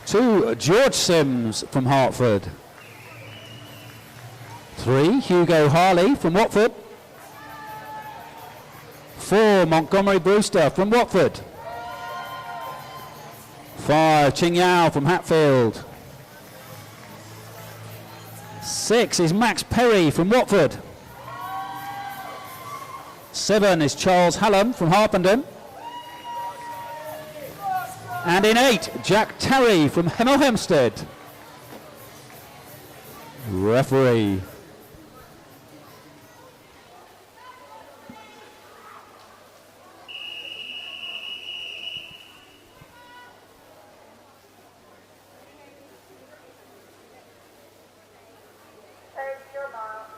2, George Sims from Hertford. 3, Hugo Harley from Watford. 4, Montgomery Brewster from Watford. 5, Ching Yao from Hatfield. 6 is Max Perry from Watford. 7 is Charles Hallam from Harpenden. And in 8, Jack Terry from Hemel Hempstead. Referee. Take your mark.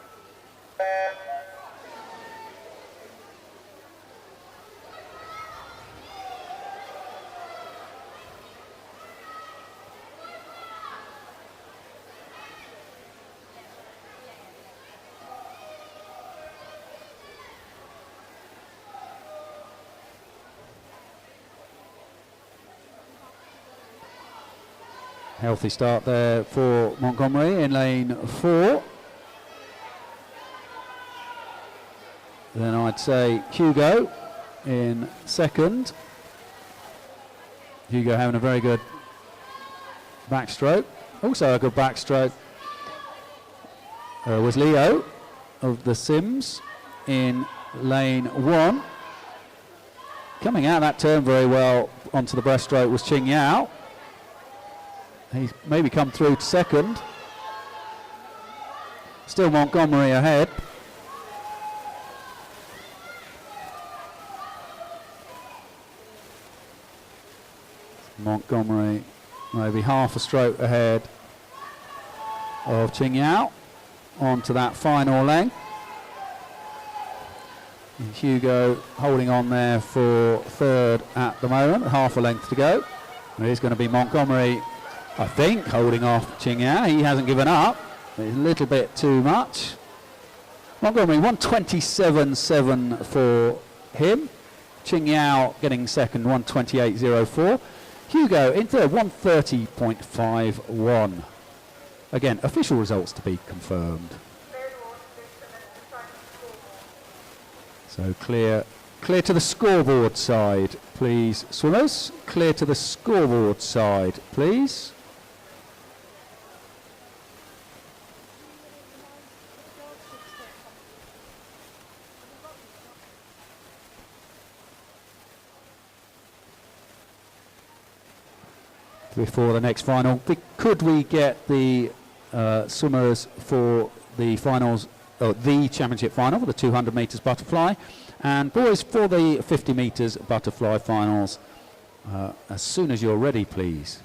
Healthy start there for Montgomery in lane 4. Then I'd say Hugo in second. Hugo having a very good backstroke. Also a good backstroke was Leo of the Sims in lane 1. Coming out of that turn very well onto the breaststroke was Ching Yao. He's maybe come through to second. Still Montgomery ahead. Montgomery maybe half a stroke ahead of Ching Yao onto that final length. And Hugo holding on there for third at the moment, half a length to go. It is going to be Montgomery, I think, holding off Ching Yao. He hasn't given up. It's a little bit too much. Montgomery 127.7 for him. Ching Yao getting second, 128.04. Hugo in third, 130.51. Again, official results to be confirmed. So clear to the scoreboard side, please, swimmers. Clear to the scoreboard side, please. Before the next final, could we get the swimmers for the finals, the championship final for the 200 metres butterfly, and boys for the 50 metres butterfly finals as soon as you're ready, please.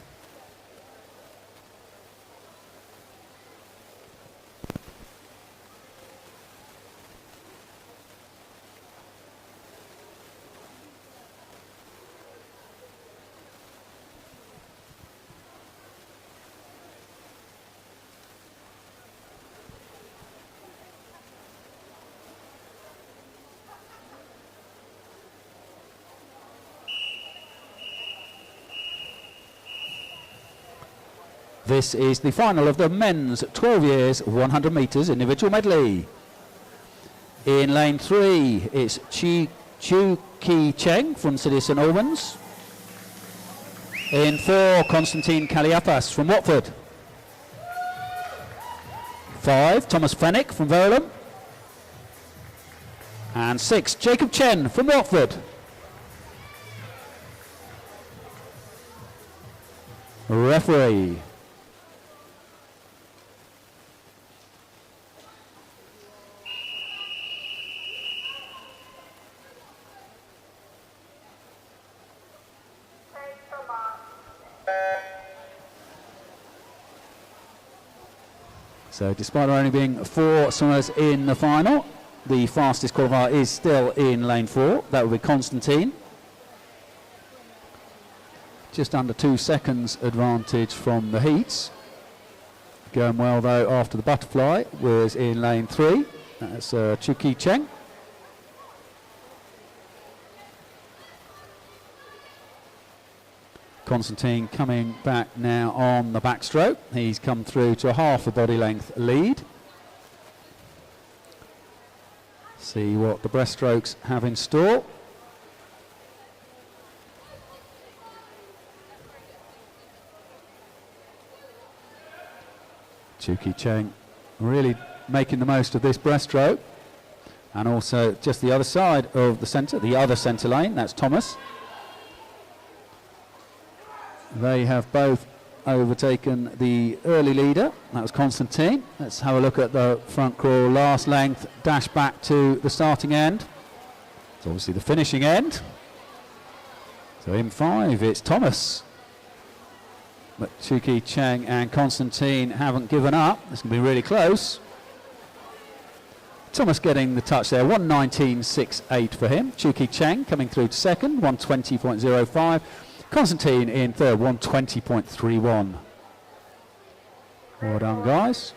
This is the final of the men's 12 years 100 metres individual medley. In lane 3, it's Chu Ki Cheng from City of St Albans. In 4, Konstantin Kaliapas from Watford. 5, Thomas Fennick from Verulam. And 6, Jacob Chen from Watford. Referee. So despite there only being 4 swimmers in the final, the fastest qualifier is still in lane 4. That will be Constantine. Just under 2 seconds advantage from the heats. Going well though after the butterfly was in lane 3. That's Chu Ki Cheng. Constantine coming back now on the backstroke. He's come through to a half a body length lead. See what the breaststrokes have in store. Chuki Cheng really making the most of this breaststroke. And also just the other side of the centre, the other centre lane, that's Thomas. They have both overtaken the early leader, that was Constantine. Let's have a look at the front crawl, last length, dash back to the starting end. It's obviously the finishing end. So in 5, it's Thomas. But Chuki Cheng and Constantine haven't given up. It's going to be really close. Thomas getting the touch there, 1:19.68 for him. Chuki Cheng coming through to second, 1:20.05. Constantine in third, 1:20.31. Well done, guys.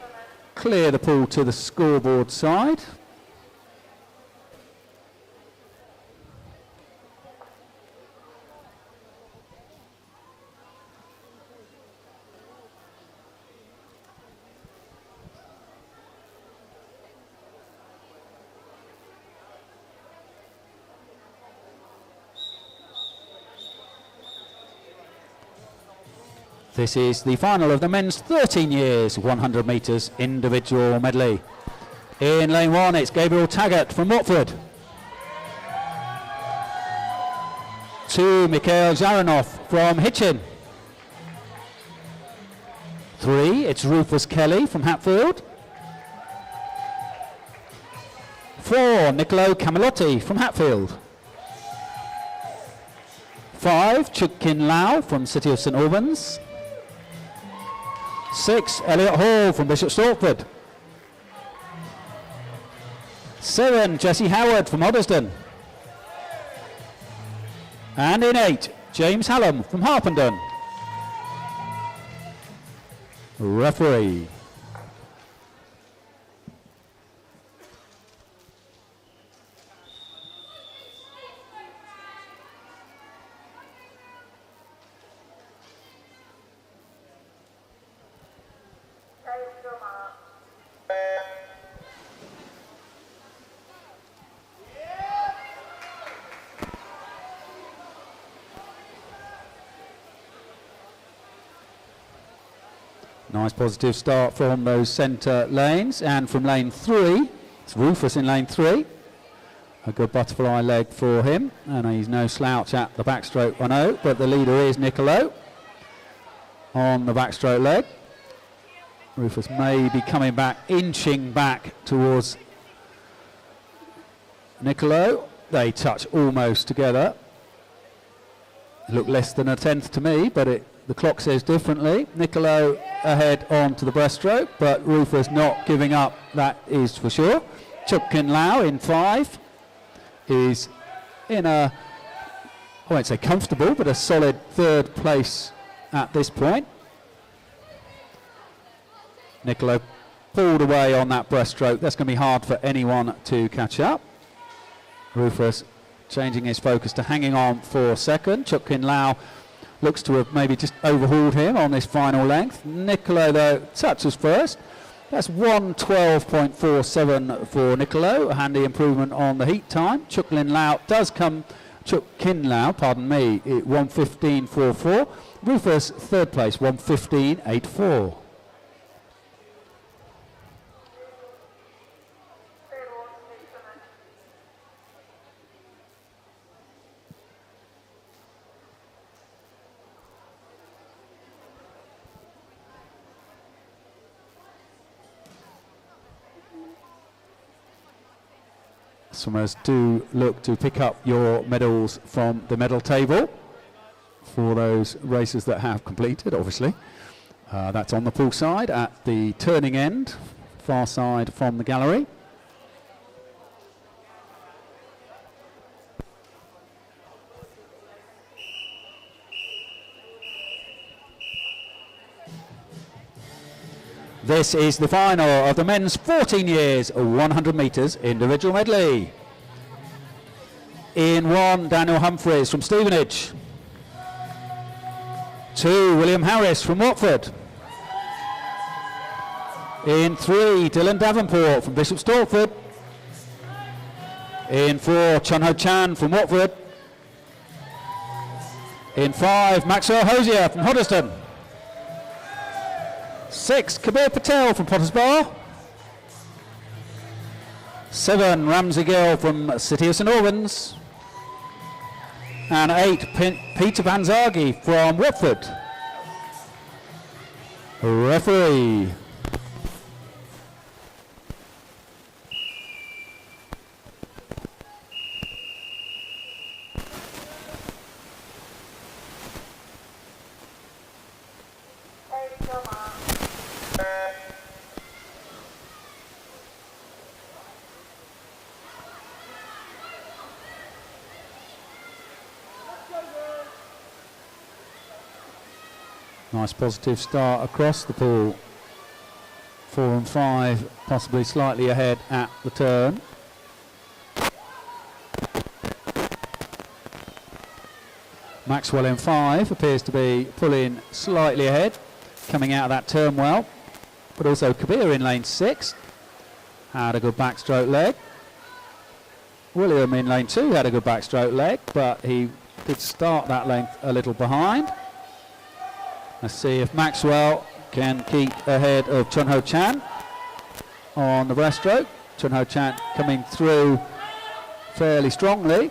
Clear the pool to the scoreboard side. This is the final of the men's 13 years 100 metres individual medley. In lane 1, it's Gabriel Taggart from Watford. 2, Mikhail Zaranov from Hitchin. 3, it's Rufus Kelly from Hatfield. 4, Niccolo Camilotti from Hatfield. 5, Chuk Kin Lau from City of St Albans. 6, Elliot Hall from Bishop Stortford. 7, Jesse Howard from Hoddesdon. And in 8, James Hallam from Harpenden. Referee. Nice positive start from those centre lanes, and from lane 3, it's Rufus in lane 3. A good butterfly leg for him, and he's no slouch at the backstroke, I know, but the leader is Niccolo on the backstroke leg. Rufus may be coming back, inching back towards Niccolo. They touch almost together. Look less than a tenth to me, but the clock says differently. Niccolo ahead on to the breaststroke, but Rufus not giving up, that is for sure. Chuk Kin Lau in 5 is in a, I won't say comfortable, but a solid third place at this point. Niccolo pulled away on that breaststroke. That's going to be hard for anyone to catch up. Rufus changing his focus to hanging on for second. Chuk Kin Lau looks to have maybe just overhauled him on this final length. Niccolo, though, touches first. That's 1:12.47 for Niccolo. A handy improvement on the heat time. Chuk Kin Lau, 1:15.44. Rufus, third place, 1:15.84. Swimmers, do look to pick up your medals from the medal table for those races that have completed, obviously. That's on the pool side at the turning end, far side from the gallery. This is the final of the men's 14 years 100 metres individual medley. In 1, Daniel Humphreys from Stevenage. 2, William Harris from Watford. In 3, Dylan Davenport from Bishop Stortford. In 4, Chun Ho Chan from Watford. In 5, Maxwell Hosier from Hoddesdon. 6, Kabir Patel from Potters Bar. 7, Ramsey Gill from City of St Albans. And 8, Peter Banzagi from Watford. Referee. There's your mark. Nice positive start across the pool. 4 and 5 possibly slightly ahead at the turn. Maxwell in 5 appears to be pulling slightly ahead, coming out of that turn well. But also Kabir in lane 6 had a good backstroke leg. William in lane 2 had a good backstroke leg, but he did start that length a little behind. Let's see if Maxwell can keep ahead of Chun Ho Chan on the breaststroke. Chun Ho Chan coming through fairly strongly.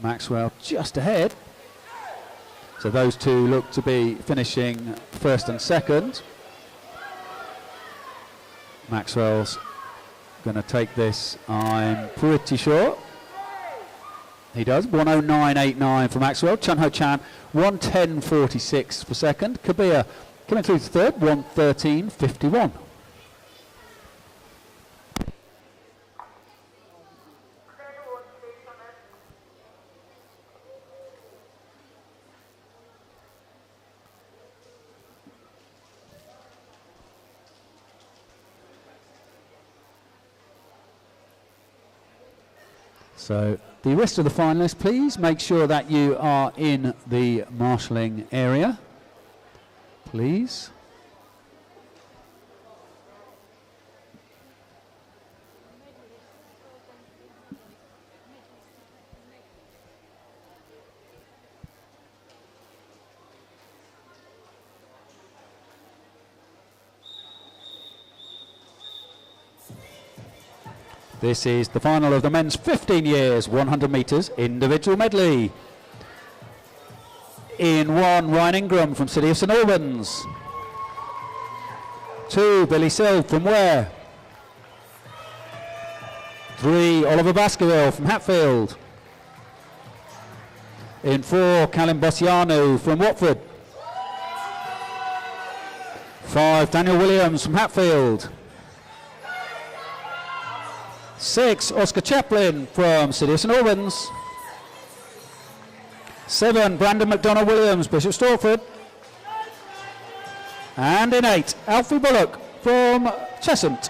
Maxwell just ahead. So those two look to be finishing first and second. Maxwell's going to take this, I'm pretty sure. He does. 109.89 for Maxwell. Chun Ho Chan 110.46 for second. Kabir coming through to third, 113.51. So the rest of the finalists, please make sure that you are in the marshalling area, please. This is the final of the men's 15 years, 100 metres individual medley. In 1, Ryan Ingram from City of St Albans. 2, Billy Silv from Ware. 3, Oliver Baskerville from Hatfield. In 4, Callum Bossiano from Watford. 5, Daniel Williams from Hatfield. 6, Oscar Chaplin from City of St Albans. 7, Brandon McDonald Williams, Bishop Stortford. And in 8, Alfie Bullock from Cheshunt.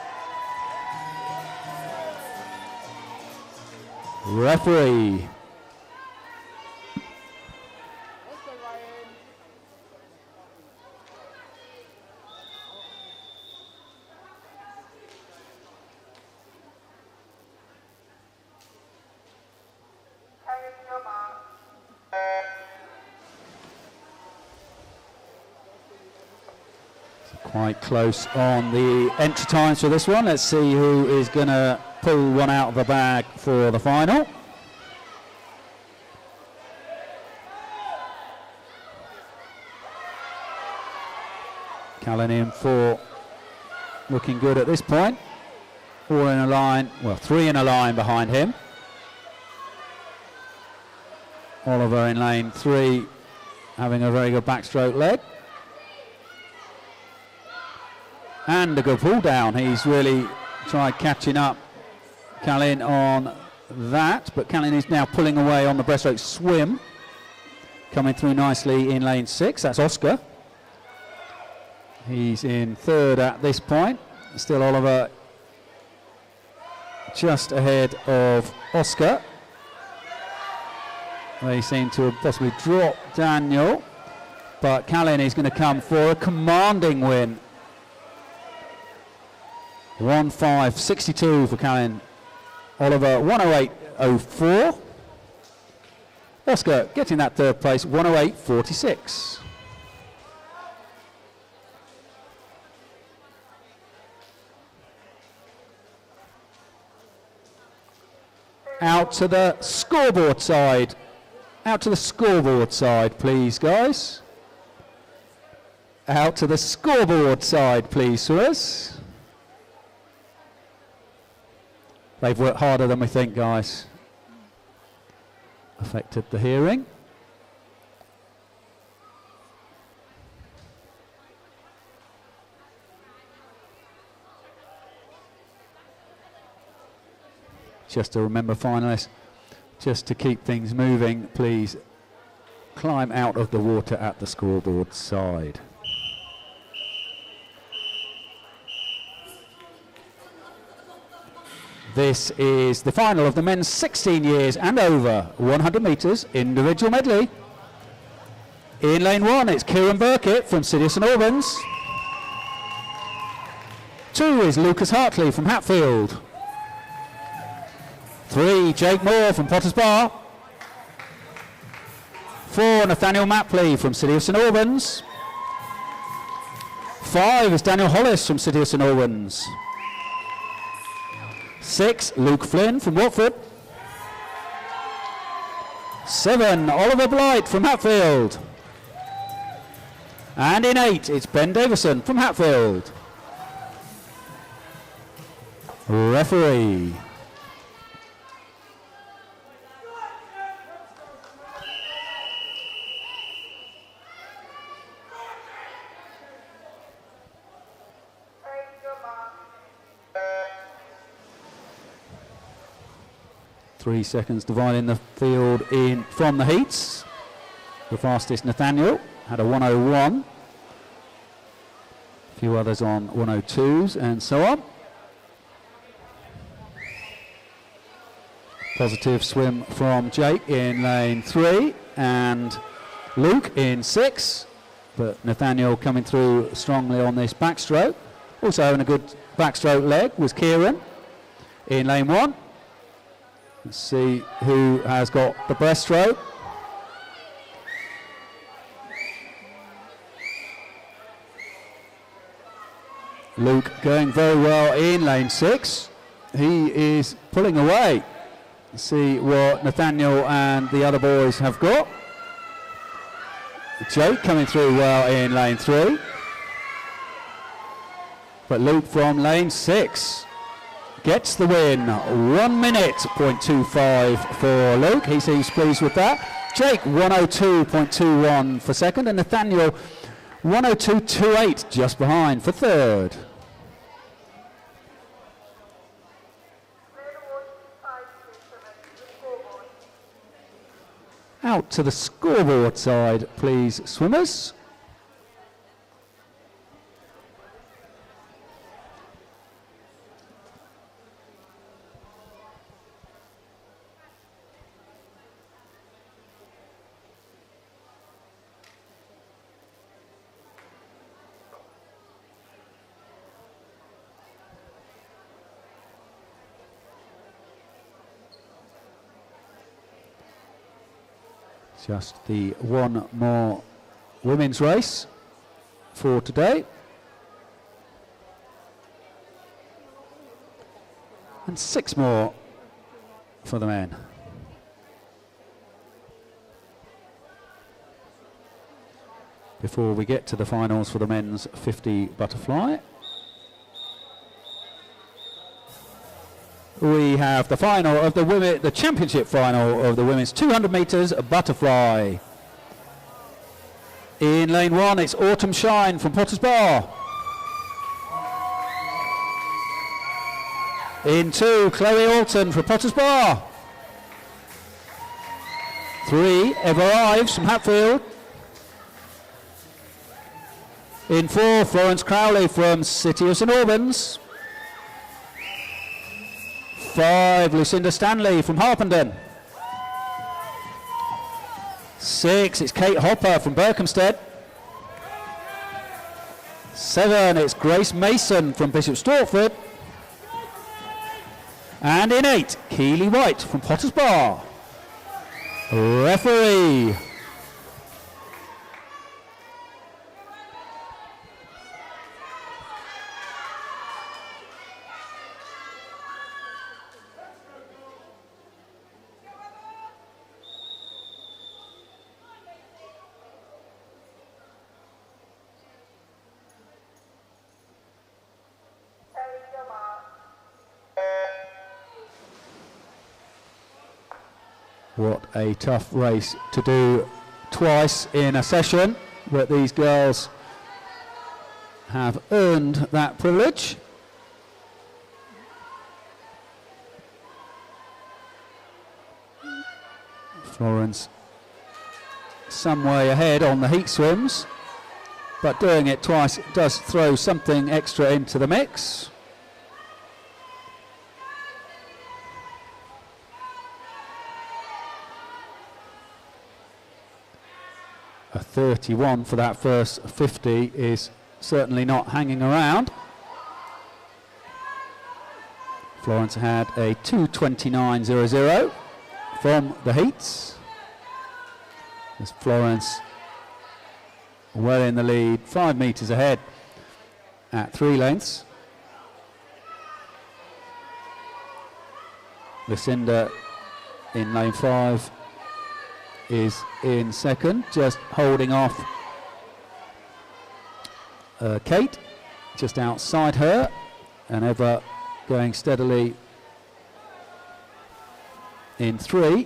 Referee. Let's go, Ryan. There's your mark. Quite close on the entry times for this one. Let's see who is going to pull one out of the bag for the final. Callan in 4, looking good at this point. 4 in a line, well, 3 in a line behind him. Oliver in lane 3, having a very good backstroke leg. And a good pull down. He's really tried catching up Callan on that, but Callan is now pulling away on the breaststroke swim. Coming through nicely in lane 6, that's Oscar. He's in 3rd at this point. Still Oliver just ahead of Oscar. They seem to have possibly dropped Daniel, but Callan is going to come for a commanding win. 1:05.62 for Callan. Oliver 1:08.04. Oscar getting that third place, 1:08.46. Out to the scoreboard side. Out to the scoreboard side, please, guys. Out to the scoreboard side, please, sirs. They've worked harder than we think, guys. Affected the hearing. Just to remember, finalists, just to keep things moving, please climb out of the water at the scoreboard side. This is the final of the men's 16 years and over 100 metres individual medley. In lane 1, it's Kieran Burkett from City of St Albans. 2 is Lucas Hartley from Hatfield. 3, Jake Moore from Potters Bar. 4, Nathaniel Mapley from City of St Albans. 5 is Daniel Hollis from City of St Albans. 6, Luke Flynn from Watford. 7, Oliver Blight from Hatfield. And in 8, it's Ben Davison from Hatfield. Referee. Take your mark. 3 seconds dividing the field in from the heats. The fastest, Nathaniel, had a 1:01. A few others on 1:02s and so on. Positive swim from Jake in lane 3 and Luke in 6. But Nathaniel coming through strongly on this backstroke. Also having a good backstroke leg was Kieran in lane 1. Let's see who has got the breaststroke. Luke going very well in lane 6. He is pulling away. Let's see what Nathaniel and the other boys have got. Jake coming through well in lane 3. But Luke from lane 6 gets the win. 1 minute, 0.25 for Luke. He seems pleased with that. Jake, 1:02.21 for second. And Nathaniel, 1:02.28 just behind for third. Out to the scoreboard side, please, swimmers. Just the one more women's race for today. And 6 more for the men. Before we get to the finals for the men's 50 butterfly. We have the final of the women, the championship final of the women's 200 metres butterfly. In lane 1, it's Autumn Shine from Potters Bar. In 2, Chloe Alton from Potters Bar. 3, Eva Ives from Hatfield. In 4, Florence Crowley from City of St Albans. 5, Lucinda Stanley from Harpenden. 6, it's Kate Hopper from Berkhamsted. 7, it's Grace Mason from Bishop Stortford. And in 8, Keely White from Potters Bar. Referee. What a tough race to do twice in a session, but these girls have earned that privilege. Florence some way ahead on the heat swims, but doing it twice does throw something extra into the mix. A 31 for that first 50 is certainly not hanging around. Florence had a 2:29.00 from the heats. As Florence well in the lead, 5 metres ahead at 3 lengths. Lucinda in lane 5 is in second, just holding off Kate, just outside her, and Eva going steadily in 3.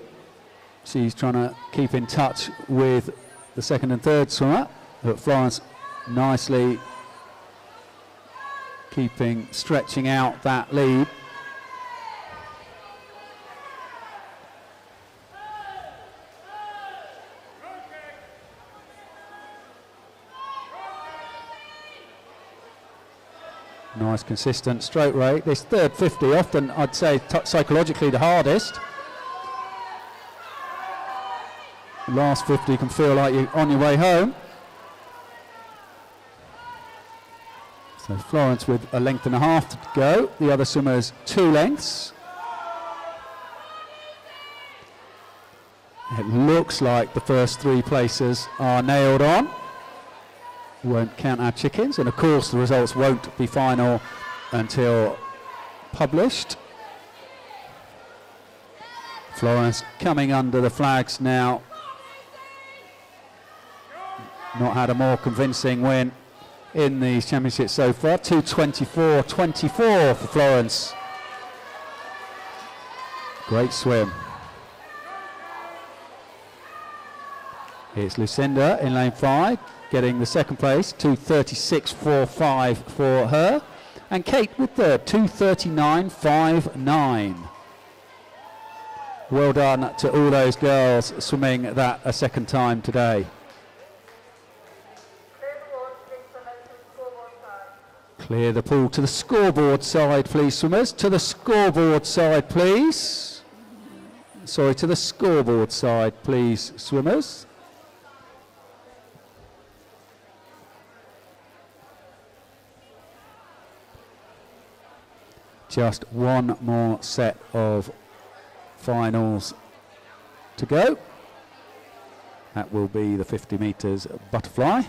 She's trying to keep in touch with the second and third swimmer, but Florence nicely stretching out that lead. Nice consistent stroke rate. This third 50 often, I'd say, psychologically the hardest. Last 50 can feel like you're on your way home. So Florence with a length and a half to go. The other swimmers 2 lengths. It looks like the first 3 places are nailed on. Won't count our chickens, and of course the results won't be final until published. Florence coming under the flags now. Not had a more convincing win in these championships so far. 2:24.24 for Florence. Great swim. It's Lucinda in lane 5, getting the second place, 2:36.45 for her. And Kate with third, 2:39.59. Well done to all those girls swimming that a second time today. Clear the pool to the scoreboard side, please, swimmers. To the scoreboard side, please. Sorry, to the scoreboard side, please, swimmers. Just one more set of finals to go. That will be the 50 metres butterfly.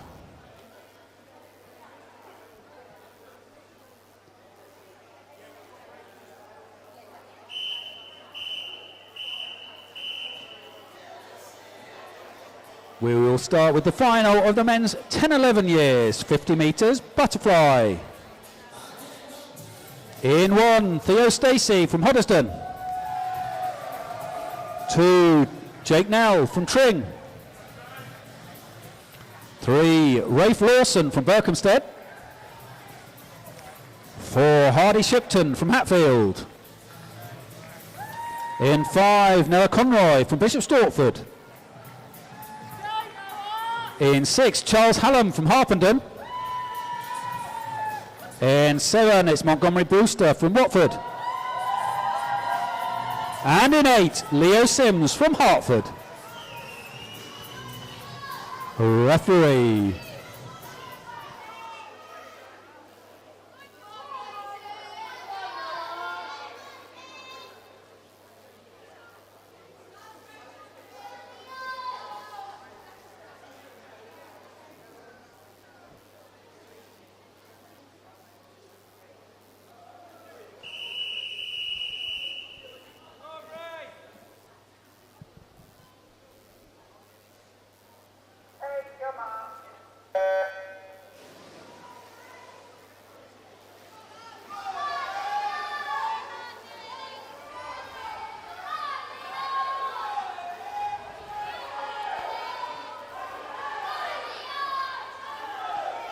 We will start with the final of the men's 10-11 years, 50 metres butterfly. In 1, Theo Stacey from Hoddesdon. 2, Jake Nell from Tring. 3, Rafe Lawson from Berkhamsted. 4, Hardy Shipton from Hatfield. In 5, Noah Conroy from Bishop Stortford. In 6, Charles Hallam from Harpenden. In 7, it's Montgomery Brewster from Watford. And in 8, Leo Sims from Hertford. Referee. Take your mark.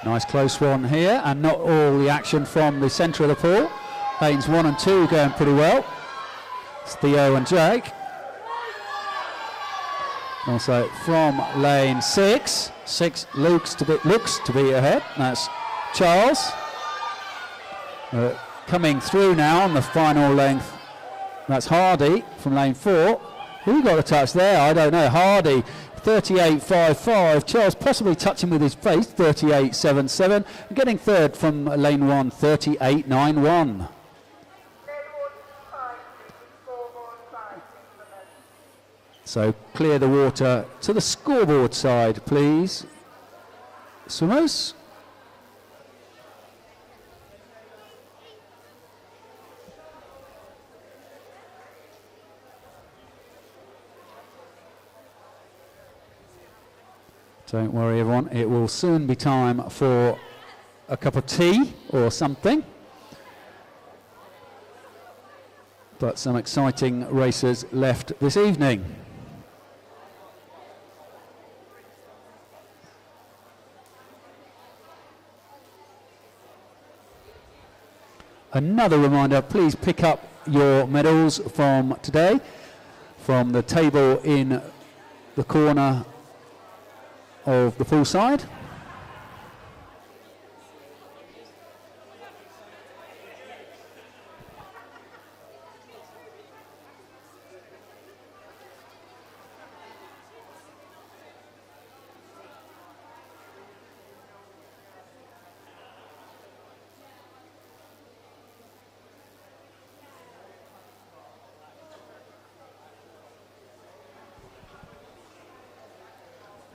Nice close one here, and not all the action from the centre of the pool. Lanes 1 and 2 going pretty well. It's Theo and Jake. Also from lane 6, looks to be ahead. That's Charles. Coming through now on the final length. That's Hardy from lane 4. Who got a touch there? I don't know. Hardy, 38.55. Charles possibly touching with his face, 38.77. Getting third from lane 1, 38.91. So clear the water to the scoreboard side, please. Swimmers. Don't worry, everyone. It will soon be time for a cup of tea or something. But some exciting races left this evening. Another reminder, please pick up your medals from today from the table in the corner of the pool side.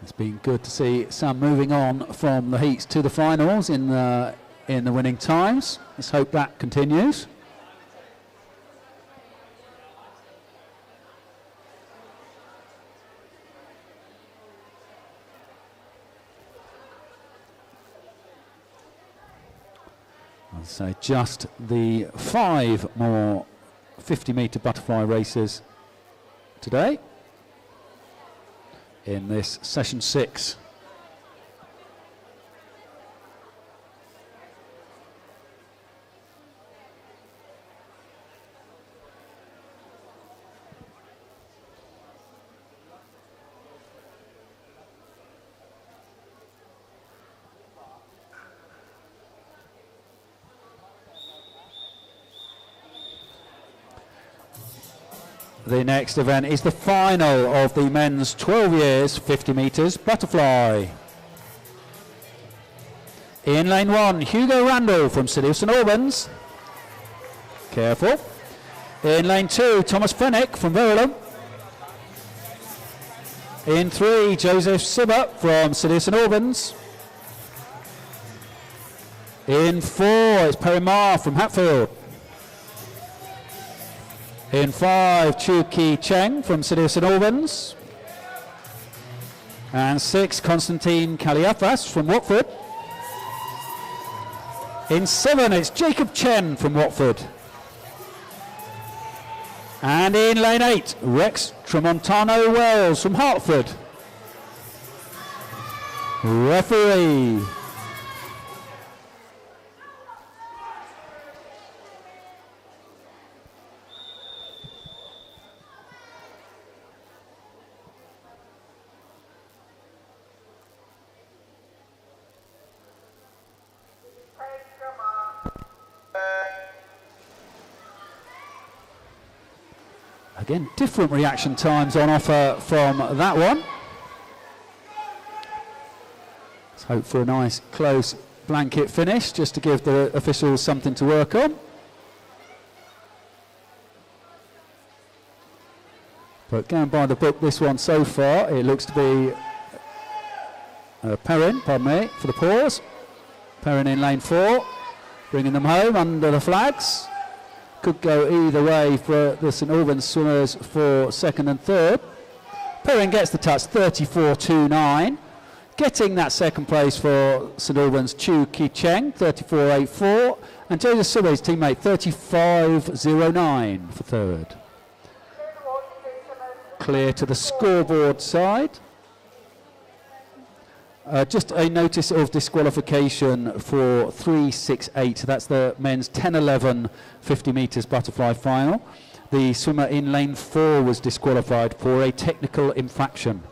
It's been good to see some moving on from the heats to the finals in the winning times. Let's hope that continues. I'd say just the 5 more 50-metre butterfly races today in this session 6. The next event is the final of the men's 12 years 50 metres butterfly. In lane 1, Hugo Randall from City of St Albans. Careful. In lane 2, Thomas Fennick from Verulam. In 3, Joseph Sibber from City of St Albans. In 4, it's Perry Marr from Hatfield. In 5, Chu Ki Cheng from City of St Albans. And 6, Constantine Kaliafas from Watford. In 7, it's Jacob Chen from Watford. And in lane 8, Rex Tramontano Wells from Hertford. Referee. Again, different reaction times on offer from that one. Let's hope for a nice close blanket finish just to give the officials something to work on. But going by the book, this one so far, it looks to be Perrin, pardon me, for the pause. Perrin in lane 4, bringing them home under the flags. Could go either way for the St Albans swimmers for second and third. Perrin gets the touch, 34.29. Getting that second place for St Albans, Chu Ki Cheng, 34.84. And Joseph Sube's teammate, 35.09 for third. Clear to the scoreboard side. Just a notice of disqualification for 368. That's the men's 10-11 50 metres butterfly final. The swimmer in lane 4 was disqualified for a technical infraction.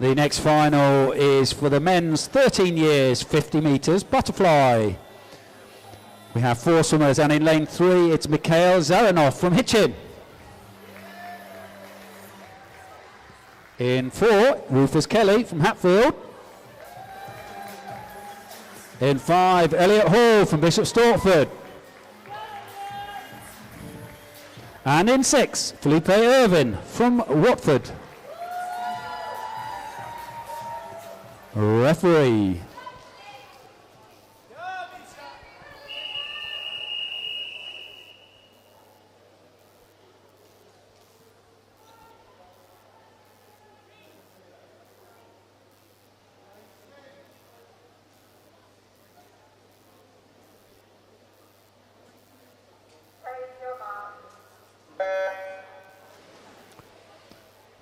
The next final is for the men's 13 years 50 metres butterfly. We have 4 swimmers, and in lane 3 it's Mikhail Zaranov from Hitchin. In 4, Rufus Kelly from Hatfield. In 5, Elliot Hall from Bishop Stortford. And in 6, Felipe Irvin from Watford. Referee.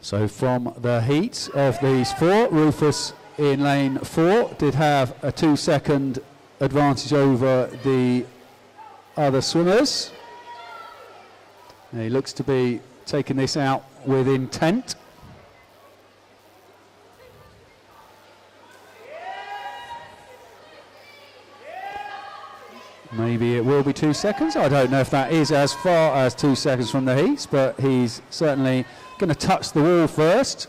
So from the heats of these 4, Rufus in lane 4 did have a 2-second advantage over the other swimmers. He looks to be taking this out with intent. Maybe it will be 2 seconds. I don't know if that is as far as 2 seconds from the heats, but he's certainly going to touch the wall first.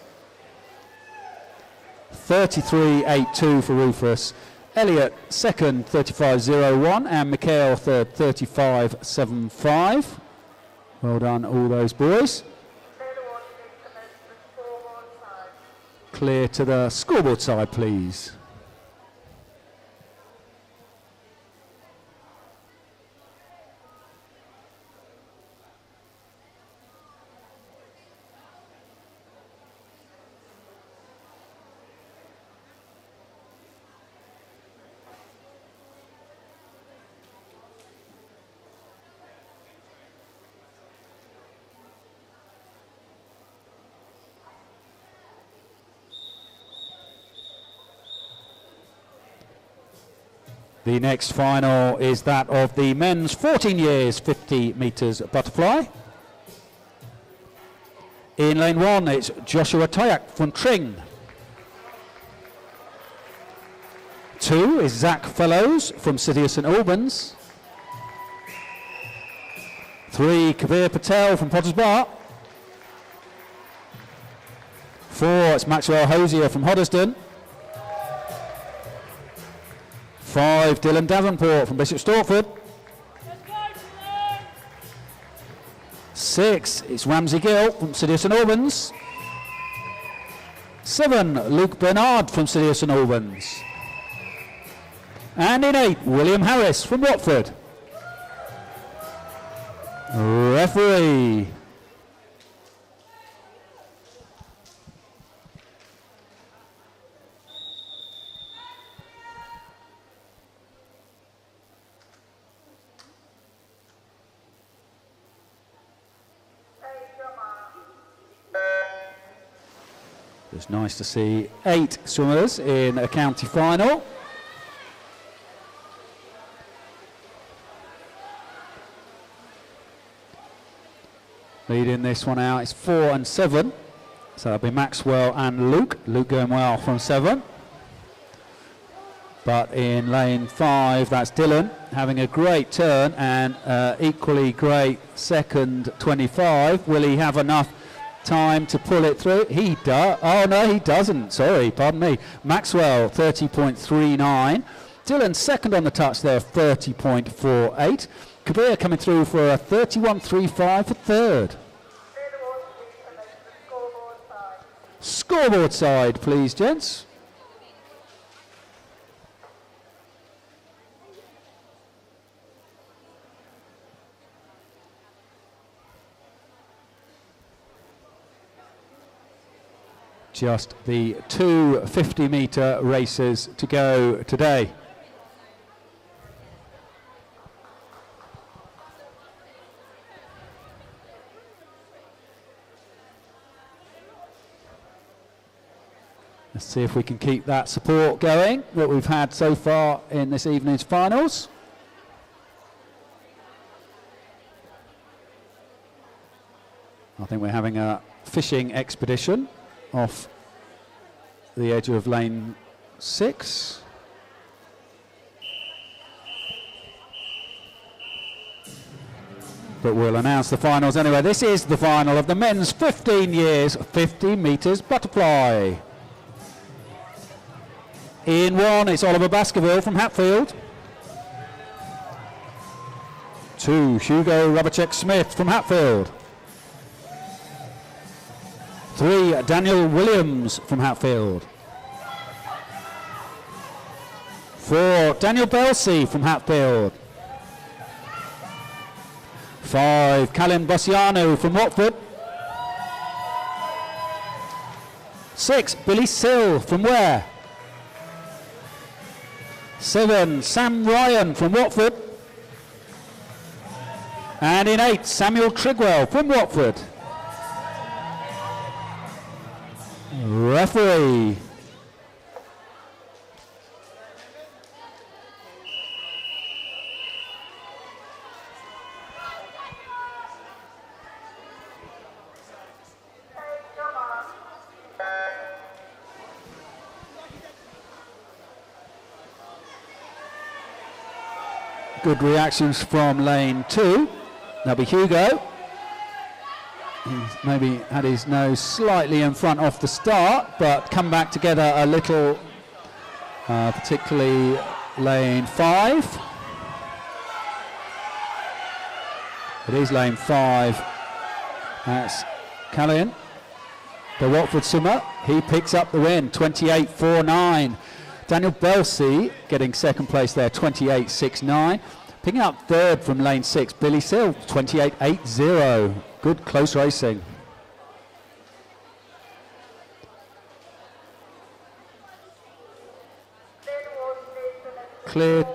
33.82 for Rufus. Elliot second, 35.01, and Mikhail third, 35.75. Well done, all those boys. Clear to the scoreboard side, please. The next final is that of the men's 14 years 50 metres butterfly. In lane 1 it's Joshua Toyak from Tring. 2 is Zach Fellows from City of St Albans. 3 Kabir Patel from Potters Bar. 4 it's Maxwell Hosier from Hoddesdon. 5, Dylan Davenport from Bishop Stortford. 6, it's Ramsey Gill from City of St Albans. 7, Luke Bernard from City of St Albans. And in 8, William Harris from Watford. Referee. It's nice to see 8 swimmers in a county final. leading this one out. It's 4 and 7. So that'll be Maxwell and Luke. Luke going well from 7. But in lane 5, that's Dylan having a great turn and equally great second 25. Will he have enough time to pull it through? He does. Oh no, he doesn't. Sorry, pardon me. Maxwell 30.39. Dylan second on the touch there, 30.48. Kabir coming through for a 31.35 for third. Scoreboard side, please, gents. Just the 2 50-metre races to go today. Let's see if we can keep that support going that we've had so far in this evening's finals. I think we're having a fishing expedition off the edge of lane 6. But we'll announce the finals anyway. This is the final of the men's 15 years, 50 metres butterfly. In 1, it's Oliver Baskerville from Hatfield. 2, Hugo Rubbercheck-Smith from Hatfield. 3, Daniel Williams from Hatfield. 4, Daniel Belsey from Hatfield. 5, Callum Bossiano from Watford. 6, Billy Sill from Ware. 7, Sam Ryan from Watford. And in 8, Samuel Trigwell from Watford. Referee. Good reactions from lane 2. That'll be Hugo. He's maybe had his nose slightly in front off the start, but come back together a little, particularly lane 5. It is lane 5. That's Callian, the Watford swimmer. He picks up the win, 28.49. Daniel Belsey getting second place there, 28.69. Picking up third from lane 6, Billy Sill, 28.80. Good close racing. Clear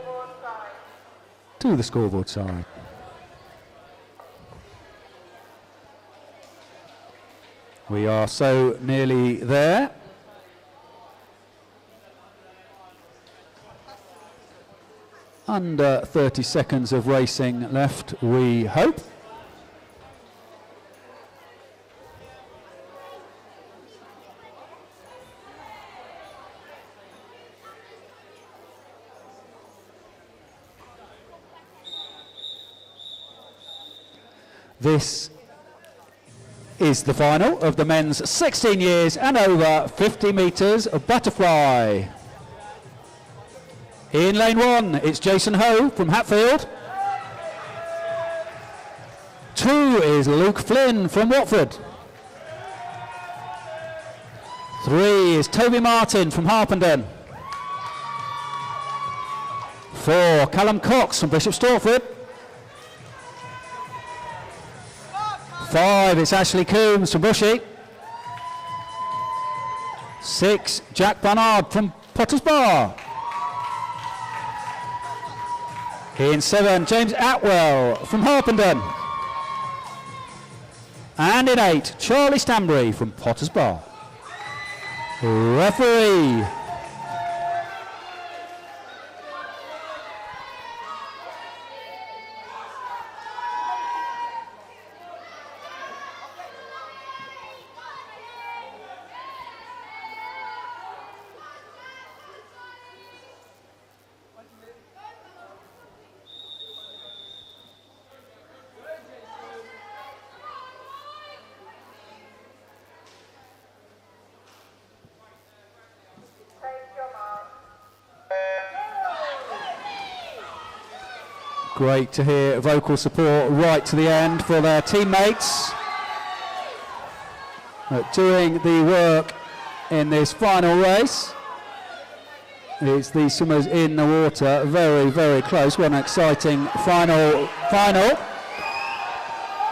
to the scoreboard side. We are so nearly there. Under 30 seconds of racing left, we hope. This is the final of the men's 16 years and over 50 metres of butterfly. In lane 1, it's Jason Ho from Hatfield. 2 is Luke Flynn from Watford. 3 is Toby Martin from Harpenden. 4, Callum Cox from Bishop Stortford. 5, it's Ashley Coombs from Bushy. 6, Jack Barnard from Potters Bar. In 7, James Atwell from Harpenden. And in 8, Charlie Stanbury from Potters Bar. Referee. Great to hear vocal support right to the end for their teammates doing the work in this final race. It's the swimmers in the water, very, very close. What an exciting final.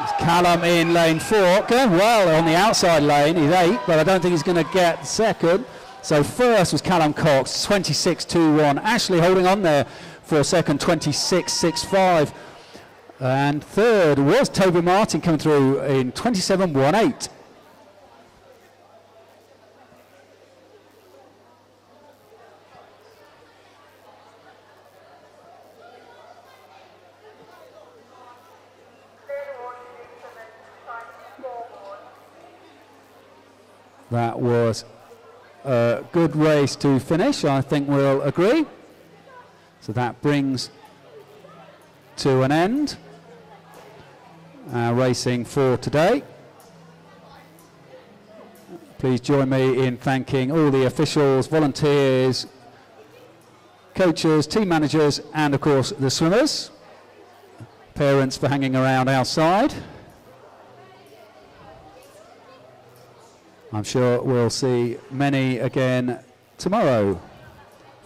It's Callum in lane 4, going well on the outside lane. He's 8, but I don't think he's going to get second. So first was Callum Cox, 26.21. Ashley holding on there for second, 26.65. And third was Toby Martin coming through in 27.18. That was a good race to finish, I think we'll agree. So that brings to an end our racing for today. Please join me in thanking all the officials, volunteers, coaches, team managers, and of course the swimmers. Parents for hanging around outside. I'm sure we'll see many again tomorrow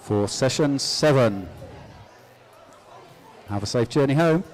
for session 7. Have a safe journey home.